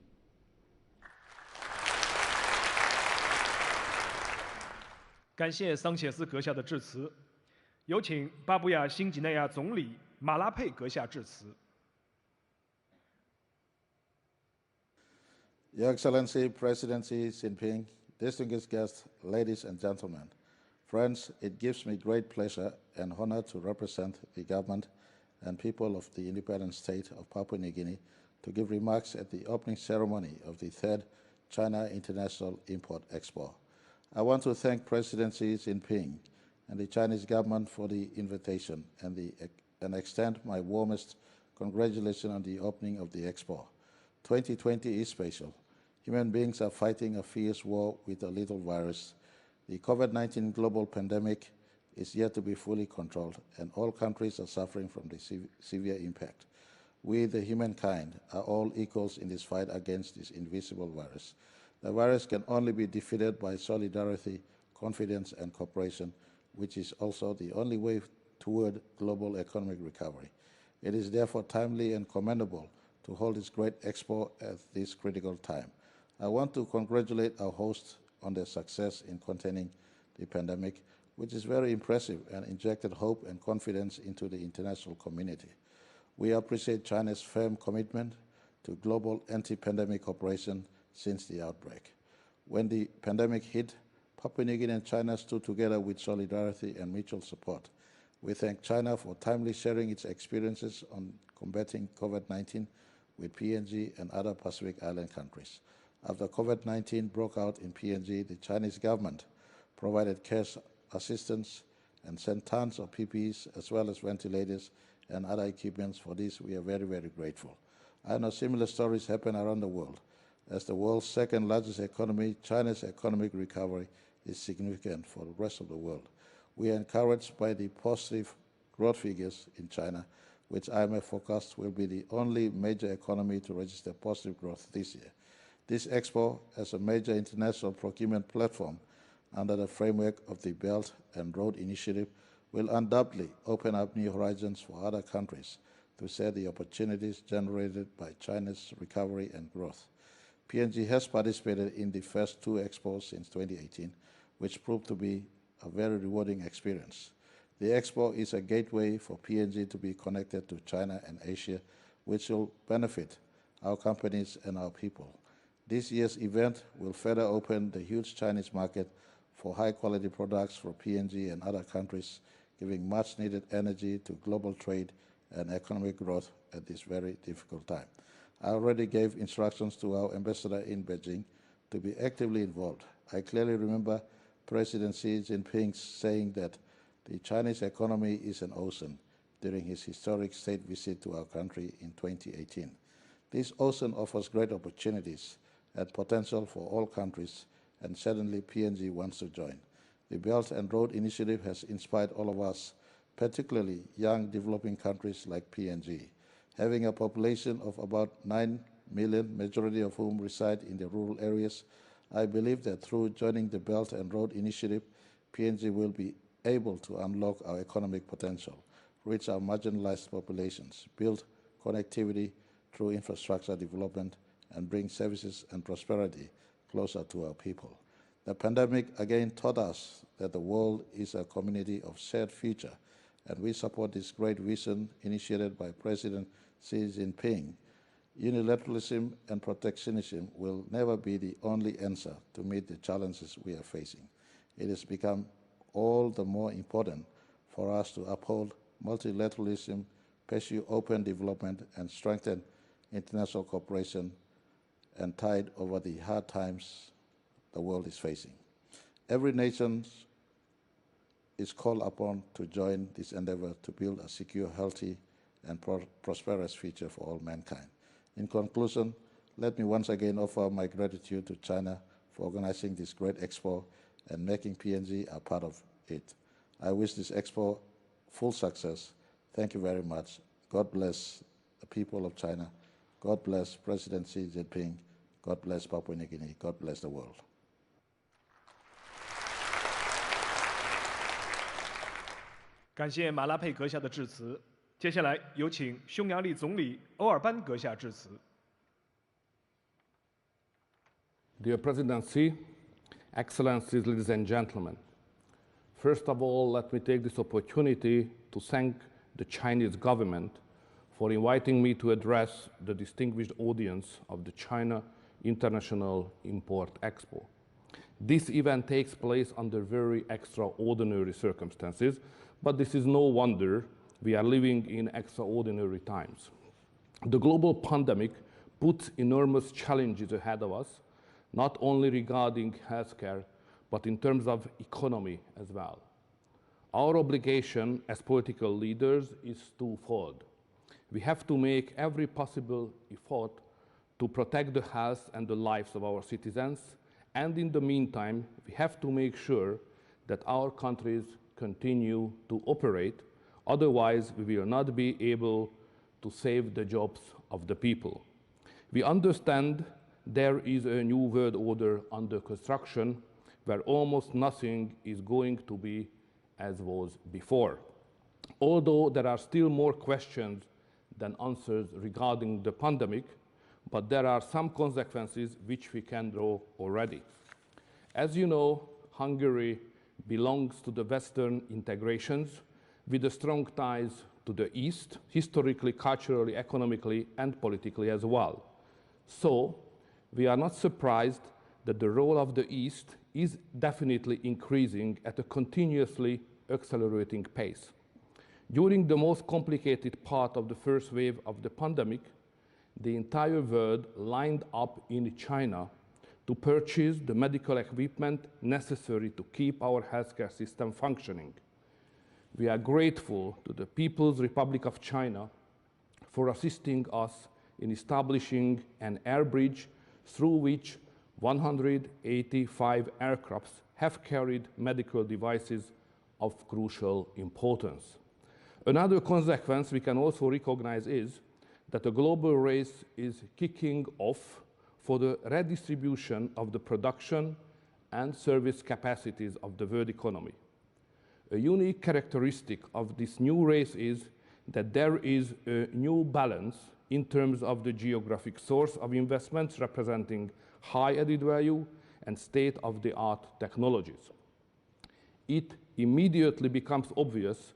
感谢桑切斯阁下的致辞，有请巴布亚新几内亚总理马拉佩阁下致辞。Your Excellency, President Xi Jinping, distinguished guests, ladies and gentlemen, friends, it gives me great pleasure and honor to represent the government and people of the independent state of Papua New Guinea to give remarks at the opening ceremony of the 3rd China International Import Expo. I want to thank President Xi Jinping and the Chinese government for the invitation and extend my warmest congratulations on the opening of the Expo. 2020 is special. Human beings are fighting a fierce war with a little virus. The COVID-19 global pandemic is yet to be fully controlled, and all countries are suffering from the severe impact. We, the humankind, are all equals in this fight against this invisible virus. The virus can only be defeated by solidarity, confidence, and cooperation, which is also the only way toward global economic recovery. It is therefore timely and commendable to hold this great expo at this critical time. I want to congratulate our hosts on their success in containing the pandemic, which is very impressive and injected hope and confidence into the international community. We appreciate China's firm commitment to global anti-pandemic cooperation since the outbreak. When the pandemic hit, Papua New Guinea and China stood together with solidarity and mutual support. We thank China for timely sharing its experiences on combating COVID-19 with PNG and other Pacific Island countries. After COVID-19 broke out in PNG, the Chinese government provided cash assistance and sent tons of PPEs as well as ventilators and other equipments. For this, we are very, very grateful. I know similar stories happen around the world. As the world's second largest economy, China's economic recovery is significant for the rest of the world. We are encouraged by the positive growth figures in China, which IMF forecasts will be the only major economy to register positive growth this year. This expo, as a major international procurement platform under the framework of the Belt and Road Initiative, will undoubtedly open up new horizons for other countries to share the opportunities generated by China's recovery and growth. PNG has participated in the first 2 expos since 2018, which proved to be a very rewarding experience. The expo is a gateway for PNG to be connected to China and Asia, which will benefit our companies and our people. This year's event will further open the huge Chinese market for high-quality products for PNG and other countries, giving much-needed energy to global trade and economic growth at this very difficult time. I already gave instructions to our ambassador in Beijing to be actively involved. I clearly remember President Xi Jinping saying that the Chinese economy is an ocean during his historic state visit to our country in 2018. This ocean offers great opportunities and potential for all countries, and certainly PNG wants to join. The Belt and Road Initiative has inspired all of us, particularly young developing countries like PNG. Having a population of about 9 million, majority of whom reside in the rural areas, I believe that through joining the Belt and Road Initiative, PNG will be able to unlock our economic potential, reach our marginalized populations, build connectivity through infrastructure development, and bring services and prosperity closer to our people. The pandemic again taught us that the world is a community of shared future, and we support this great vision initiated by President Xi Jinping. Unilateralism and protectionism will never be the only answer to meet the challenges we are facing. It has become all the more important for us to uphold multilateralism, pursue open development, and strengthen international cooperation and tide over the hard times the world is facing. Every nation is called upon to join this endeavor to build a secure, healthy, and prosperous future for all mankind. In conclusion, let me once again offer my gratitude to China for organizing this great expo and making PNG a part of it. I wish this expo full success. Thank you very much. God bless the people of China. God bless President Xi Jinping. God bless Papua New Guinea. God bless the world. 感谢马拉佩阁下的致辞。接下来有请匈牙利总理欧尔班阁下致辞。Dear President Xi, Excellencies, ladies and gentlemen, first of all, let me take this opportunity to thank the Chinese government for inviting me to address the distinguished audience of the China International Import Expo. This event takes place under very extraordinary circumstances, but this is no wonder we are living in extraordinary times. The global pandemic puts enormous challenges ahead of us, not only regarding healthcare, but in terms of economy as well. Our obligation as political leaders is twofold. We have to make every possible effort to protect the health and the lives of our citizens, and in the meantime, we have to make sure that our countries continue to operate, otherwise we will not be able to save the jobs of the people. We understand there is a new world order under construction where almost nothing is going to be as was before. Although there are still more questions than answers regarding the pandemic, but there are some consequences which we can draw already. As you know, Hungary belongs to the Western integrations with the strong ties to the East, historically, culturally, economically, and politically as well. So, we are not surprised that the role of the East is definitely increasing at a continuously accelerating pace. During the most complicated part of the first wave of the pandemic, the entire world lined up in China to purchase the medical equipment necessary to keep our healthcare system functioning. We are grateful to the People's Republic of China for assisting us in establishing an air bridge through which 185 aircrafts have carried medical devices of crucial importance. Another consequence we can also recognize is that a global race is kicking off for the redistribution of the production and service capacities of the world economy. A unique characteristic of this new race is that there is a new balance in terms of the geographic source of investments representing high added value and state-of-the-art technologies. It immediately becomes obvious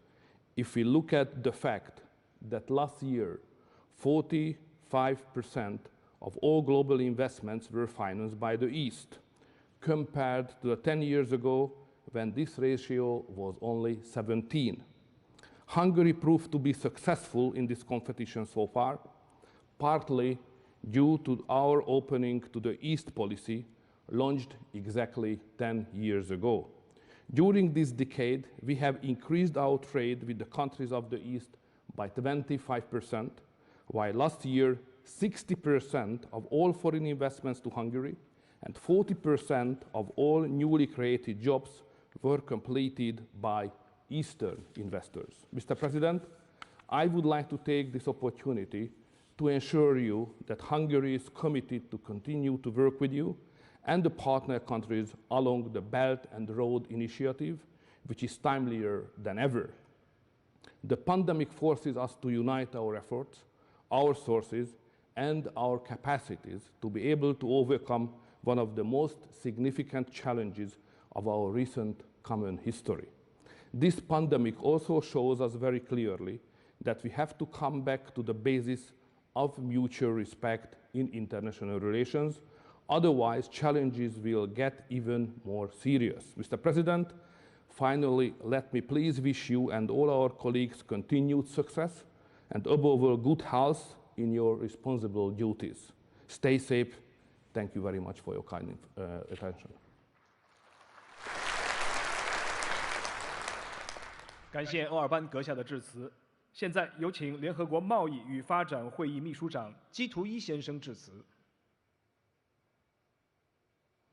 if we look at the fact that last year, 45% of all global investments were financed by the East, compared to 10 years ago when this ratio was only 17. Hungary proved to be successful in this competition so far, partly due to our opening to the East policy launched exactly 10 years ago. During this decade, we have increased our trade with the countries of the East by 25%, while last year 60% of all foreign investments to Hungary and 40% of all newly created jobs were completed by Eastern investors. Mr. President, I would like to take this opportunity to assure you that Hungary is committed to continue to work with you and the partner countries along the Belt and Road Initiative, which is timelier than ever. The pandemic forces us to unite our efforts, our sources, and our capacities to be able to overcome one of the most significant challenges of our recent common history. This pandemic also shows us very clearly that we have to come back to the basis of mutual respect in international relations. Otherwise, challenges will get even more serious. Mr. President, finally, let me please wish you and all our colleagues continued success and above all good health in your responsible duties. Stay safe. Thank you very much for your kind attention. 感谢欧尔班阁下的致辞。现在有请联合国贸易与发展会议秘书长基图伊先生致辞。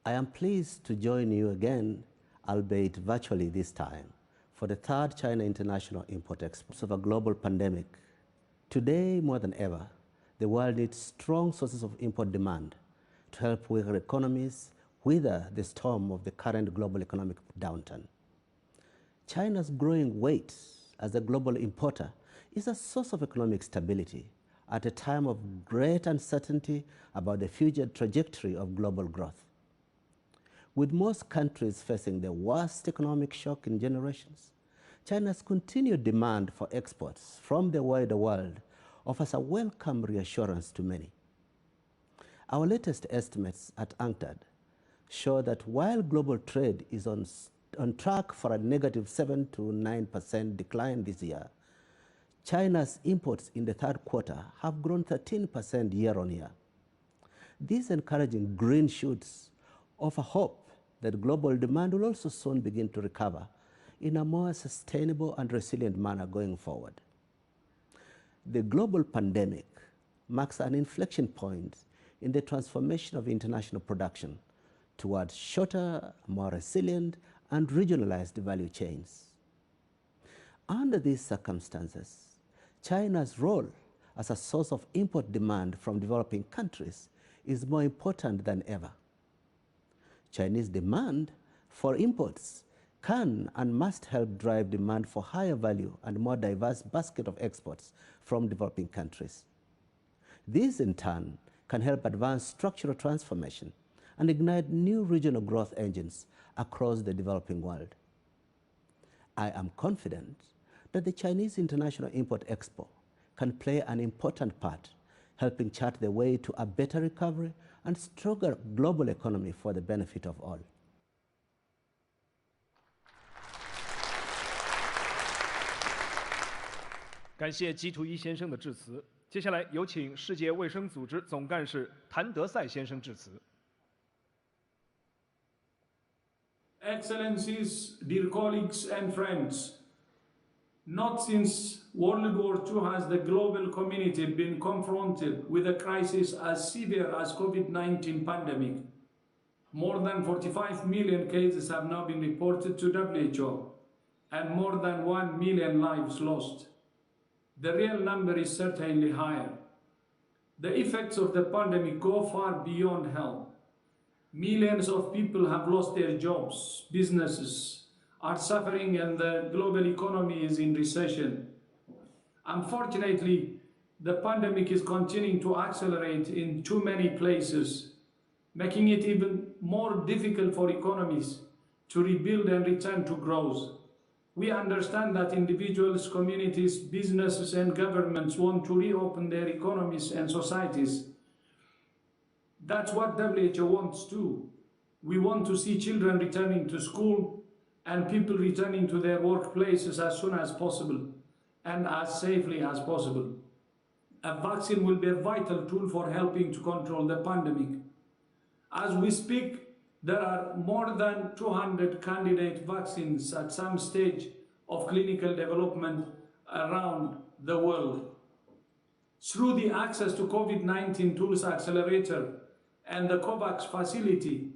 I am pleased to join you again, albeit virtually this time, for the third China International Import Expo of a global pandemic. Today, more than ever, the world needs strong sources of import demand to help weaker economies weather the storm of the current global economic downturn. China's growing weight as a global importer is a source of economic stability at a time of great uncertainty about the future trajectory of global growth. With most countries facing the worst economic shock in generations, China's continued demand for exports from the wider world offers a welcome reassurance to many. Our latest estimates at UNCTAD show that while global trade is on track for a negative 7 to 9% decline this year, China's imports in the third quarter have grown 13% year-on-year. These encouraging green shoots offer hope that global demand will also soon begin to recover in a more sustainable and resilient manner going forward. The global pandemic marks an inflection point in the transformation of international production towards shorter, more resilient, and regionalized value chains. Under these circumstances, China's role as a source of import demand from developing countries is more important than ever. Chinese demand for imports can and must help drive demand for higher value and more diverse basket of exports from developing countries. This, in turn, can help advance structural transformation and ignite new regional growth engines across the developing world. I am confident that the Chinese International Import Expo can play an important part, helping chart the way to a better recovery and stronger global economy for the benefit of all. 感谢基图伊先生的致辞。接下来有请世界卫生组织总干事谭德赛先生致辞。Excellencies, dear colleagues and friends, not since World War II has the global community been confronted with a crisis as severe as COVID-19 pandemic. More than 45 million cases have now been reported to WHO, and more than 1 million lives lost. The real number is certainly higher. The effects of the pandemic go far beyond health. Millions of people have lost their jobs, businesses are suffering, and the global economy is in recession. Unfortunately, the pandemic is continuing to accelerate in too many places, making it even more difficult for economies to rebuild and return to growth. We understand that individuals, communities, businesses, and governments want to reopen their economies and societies. That's what WHO wants too. We want to see children returning to school and people returning to their workplaces as soon as possible and as safely as possible. A vaccine will be a vital tool for helping to control the pandemic. As we speak, there are more than 200 candidate vaccines at some stage of clinical development around the world. Through the Access to COVID-19 Tools Accelerator and the COVAX facility,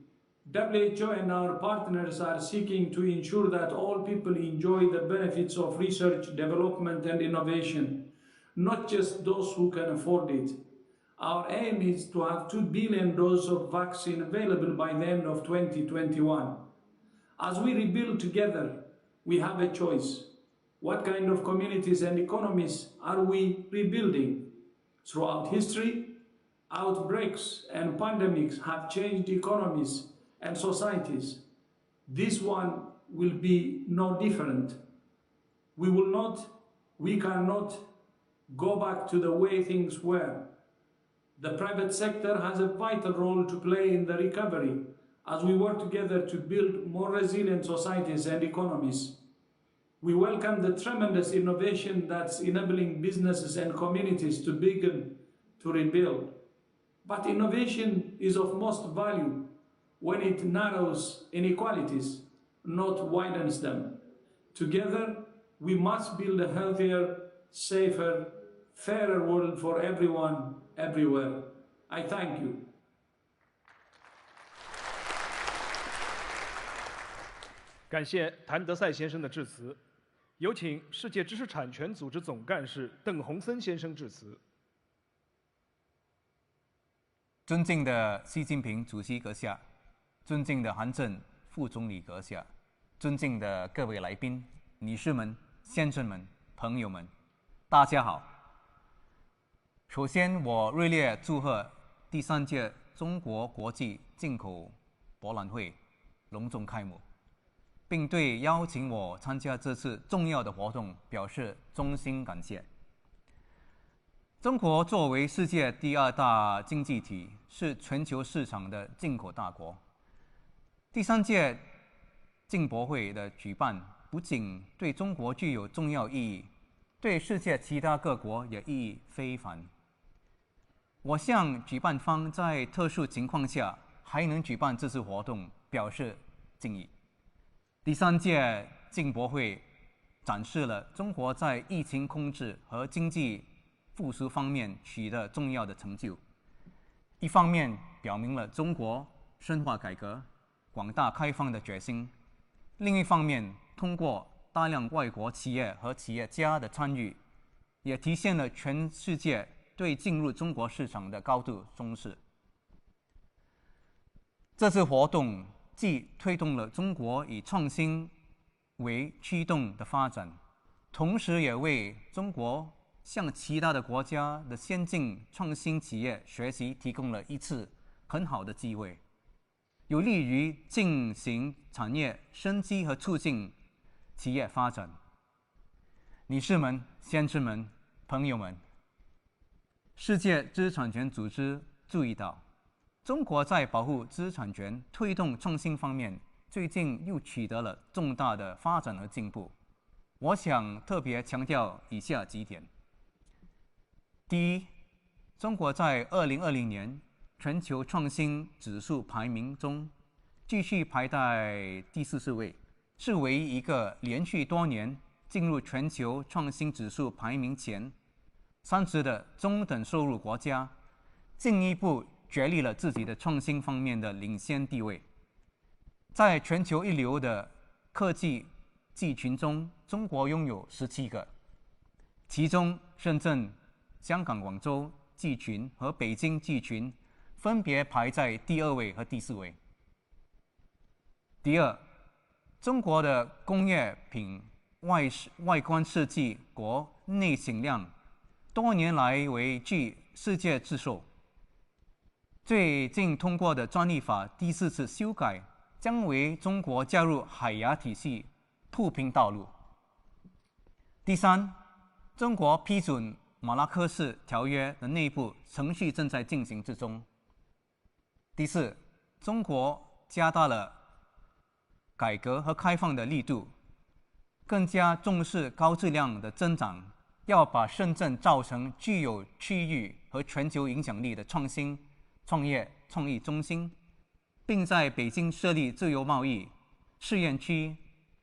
WHO and our partners are seeking to ensure that all people enjoy the benefits of research, development, and innovation, not just those who can afford it. Our aim is to have 2 billion doses of vaccine available by the end of 2021. As we rebuild together, we have a choice. What kind of communities and economies are we rebuilding? Throughout history, outbreaks and pandemics have changed economies and societies. This one will be no different. We cannot go back to the way things were. The private sector has a vital role to play in the recovery as we work together to build more resilient societies and economies. We welcome the tremendous innovation that's enabling businesses and communities to begin to rebuild. But innovation is of most value when it narrows inequalities, not widens them. Together, we must build a healthier, safer, fairer world for everyone, everywhere. I thank you. 感谢谭德赛先生的致辞。有请世界知识产权组织总干事邓洪森先生致辞。尊敬的习近平主席阁下，尊敬的韩正副总理阁下，尊敬的各位来宾、女士们、先生们、朋友们，大家好。首先，我热烈祝贺第3届中国国际进口博览会隆重开幕，并对邀请我参加这次重要的活动表示衷心感谢。中国作为世界第2大经济体，是全球市场的进口大国。第3届进博会的举办，不仅对中国具有重要意义，对世界其他各国也意义非凡。我向举办方在特殊情况下还能举办这次活动表示敬意。第3届进博会展示了中国在疫情控制和经济复苏方面取得重要的成就，一方面表明了中国深化改革、广大开放的决心，另一方面通过大量外国企业和企业家的参与，也体现了全世界对进入中国市场的高度重视。这次活动既推动了中国以创新为驱动的发展，同时也为中国向其他的国家的先进创新企业学习提供了一次很好的机会，有利于进行产业升级和促进企业发展。女士们、先生们、朋友们，世界知识产权组织注意到，中国在保护知识产权、推动创新方面，最近又取得了重大的发展和进步。我想特别强调以下几点：第一，中国在2020年全球创新指数排名中继续排在第44位，是唯一一个连续多年进入全球创新指数排名前30的中等收入国家，进一步确立了自己的创新方面的领先地位。在全球一流的科技集群中，中国拥有17个，其中深圳、香港、广州集群和北京集群分别排在第2位和第4位。第二，中国的工业品外观设计国内销量多年来为居世界之首。最近通过的专利法第4次修改，将为中国加入海牙体系铺平道路。第三，中国批准马拉喀什条约的内部程序正在进行之中。第四，中国加大了改革和开放的力度，更加重视高质量的增长，要把深圳造成具有区域和全球影响力的创新、创业、创意中心，并在北京设立自由贸易试验区，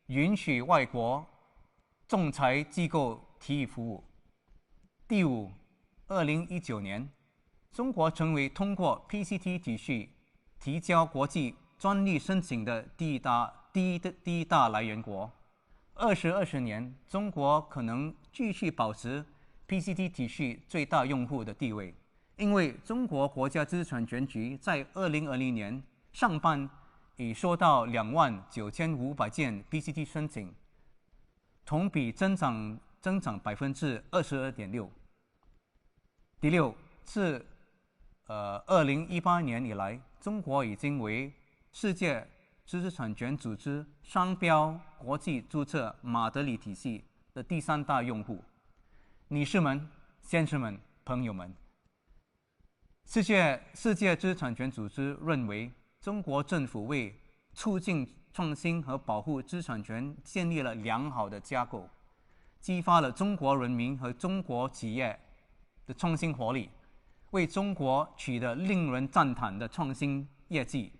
允许外国仲裁机构提议服务。第五，2019年，中国成为通过 PCT 体系提交国际专利申请的第一大来源国。20年，中国可能继续保持 PCT 体系最大用户的地位，因为中国国家知识产权局在2020年上半已收到29500件 PCT 申请，同比增长 22.6%。第六，自2018年以来，中国已经为世界知识产权组织商标国际注册马德里体系的第3大用户。女士们、先生们、朋友们，世界知识产权组织认为，中国政府为促进创新和保护知识产权建立了良好的架构，激发了中国人民和中国企业的创新活力，为中国取得令人赞叹的创新业绩，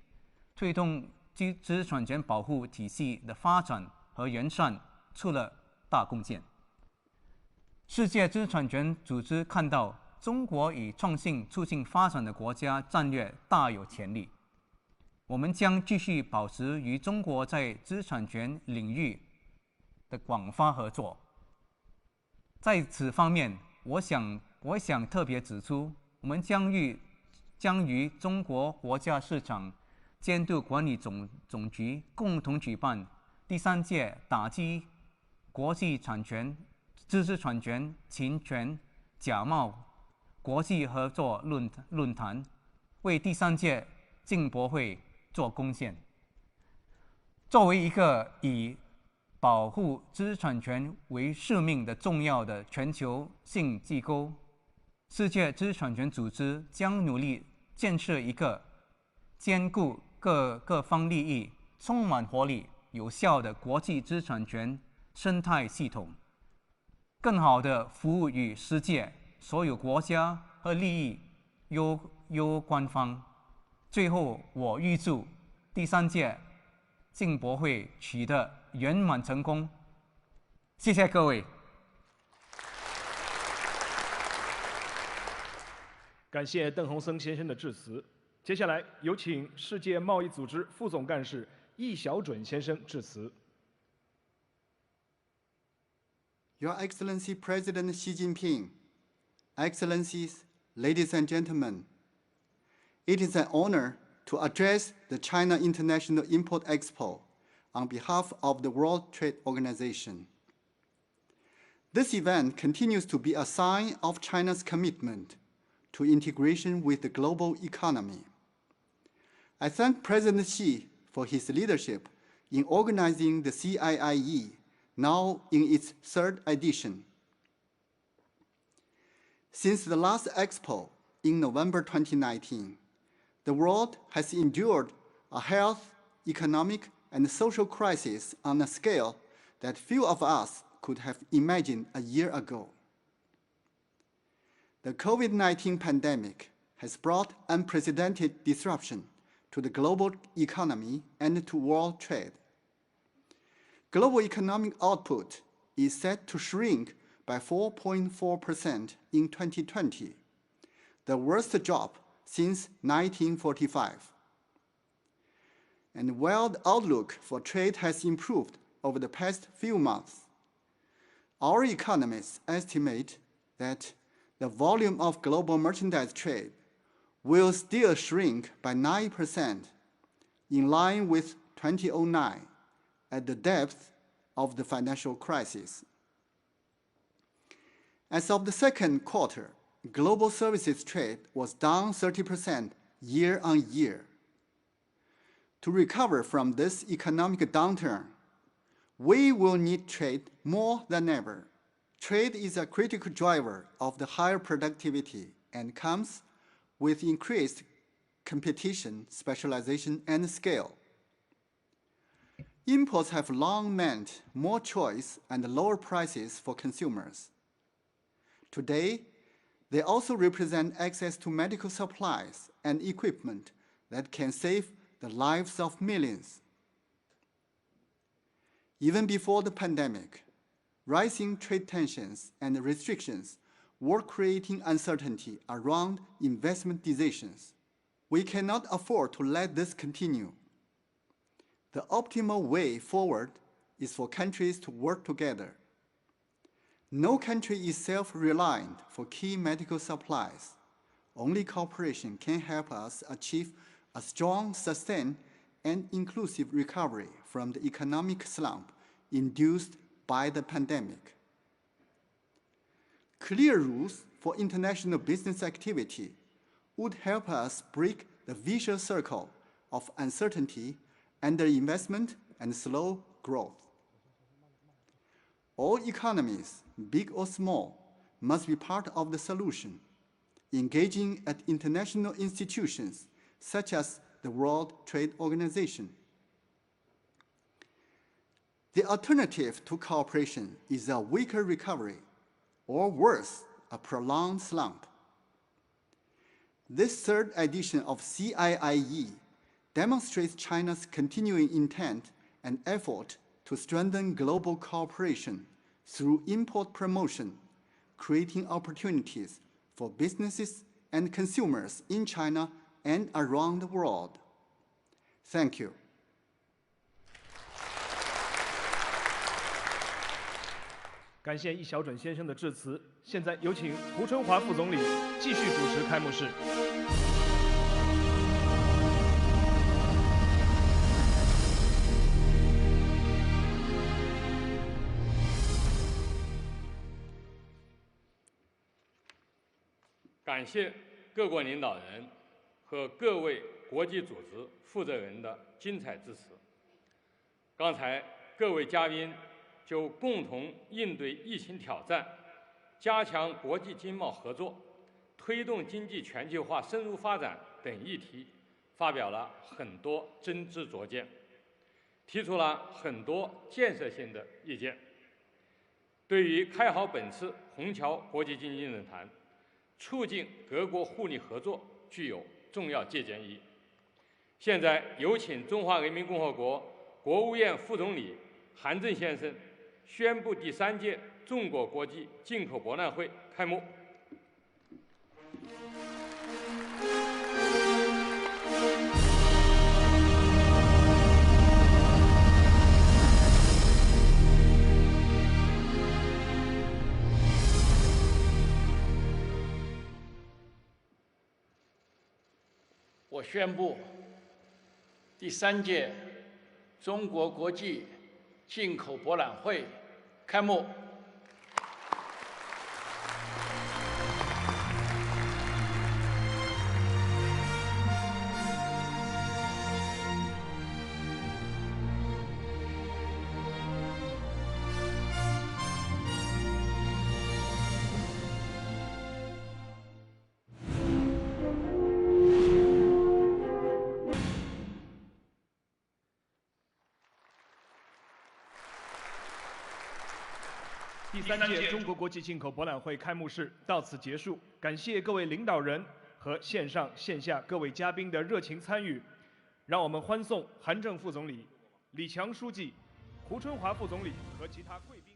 推动知识产权保护体系的发展和完善出了大贡献。世界知识产权组织看到中国以创新促进发展的国家战略大有潜力，我们将继续保持与中国在知识产权领域的广泛合作。在此方面，我想特别指出，我们将与中国国家市场监督管理总局共同举办第3届打击国际知识产权侵权假冒国际合作论坛，为第3届进博会做贡献。作为一个以保护知识产权为使命的重要的全球性机构，世界知识产权组织将努力建设一个兼顾各方利益、充满活力、有效的国际知识产权生态系统。更好地服务于世界所有国家和利益攸关方。最后，我预祝第3届进博会取得圆满成功。谢谢各位。感谢邓洪森先生的致辞。接下来有请世界贸易组织副总干事易小准先生致辞。Your Excellency President Xi Jinping, Excellencies, ladies and gentlemen, it is an honor to address the China International Import Expo on behalf of the World Trade Organization. This event continues to be a sign of China's commitment to integration with the global economy. I thank President Xi for his leadership in organizing the CIIE, now in its 3rd edition. Since the last Expo in November 2019, the world has endured a health, economic, and social crisis on a scale that few of us could have imagined a year ago. The COVID-19 pandemic has brought unprecedented disruption to the global economy and to world trade. Global economic output is set to shrink by 4.4% in 2020, the worst drop since 1945. And while the outlook for trade has improved over the past few months, our economists estimate that the volume of global merchandise trade will still shrink by 9%, in line with 2009, at the depth of the financial crisis. As of the 2nd quarter, global services trade was down 30% year on year. To recover from this economic downturn, we will need trade more than ever. Trade is a critical driver of the higher productivity and comes with increased competition, specialization, and scale. Imports have long meant more choice and lower prices for consumers. Today, they also represent access to medical supplies and equipment that can save the lives of millions. Even before the pandemic, rising trade tensions and restrictions were creating uncertainty around investment decisions. We cannot afford to let this continue. The optimal way forward is for countries to work together. No country is self-reliant for key medical supplies. Only cooperation can help us achieve a strong, sustained, and inclusive recovery from the economic slump induced by the pandemic. Clear rules for international business activity would help us break the vicious circle of uncertainty, underinvestment, and slow growth. All economies, big or small, must be part of the solution, engaging at international institutions such as the World Trade Organization. The alternative to cooperation is a weaker recovery, or worse, a prolonged slump. This 3rd edition of CIIE demonstrates China's continuing intent and effort to strengthen global cooperation through import promotion, creating opportunities for businesses and consumers in China and around the world. Thank you. 感谢易小准先生的致辞。现在有请胡春华副总理继续主持开幕式。感谢各国领导人和各位国际组织负责人的精彩致辞。刚才各位嘉宾就共同应对疫情挑战、加强国际经贸合作、推动经济全球化深入发展等议题发表了很多真知灼见，提出了很多建设性的意见。对于开好本次虹桥国际经济论坛，促进各国互利合作具有重要借鉴意义。现在有请中华人民共和国国务院副总理韩正先生宣布第3届中国国际进口博览会开幕。我宣布，第3届中国国际进口博览会开幕。第3届中国国际进口博览会开幕式到此结束，感谢各位领导人和线上线下各位嘉宾的热情参与。让我们欢送韩正副总理、李强书记、胡春华副总理和其他贵宾。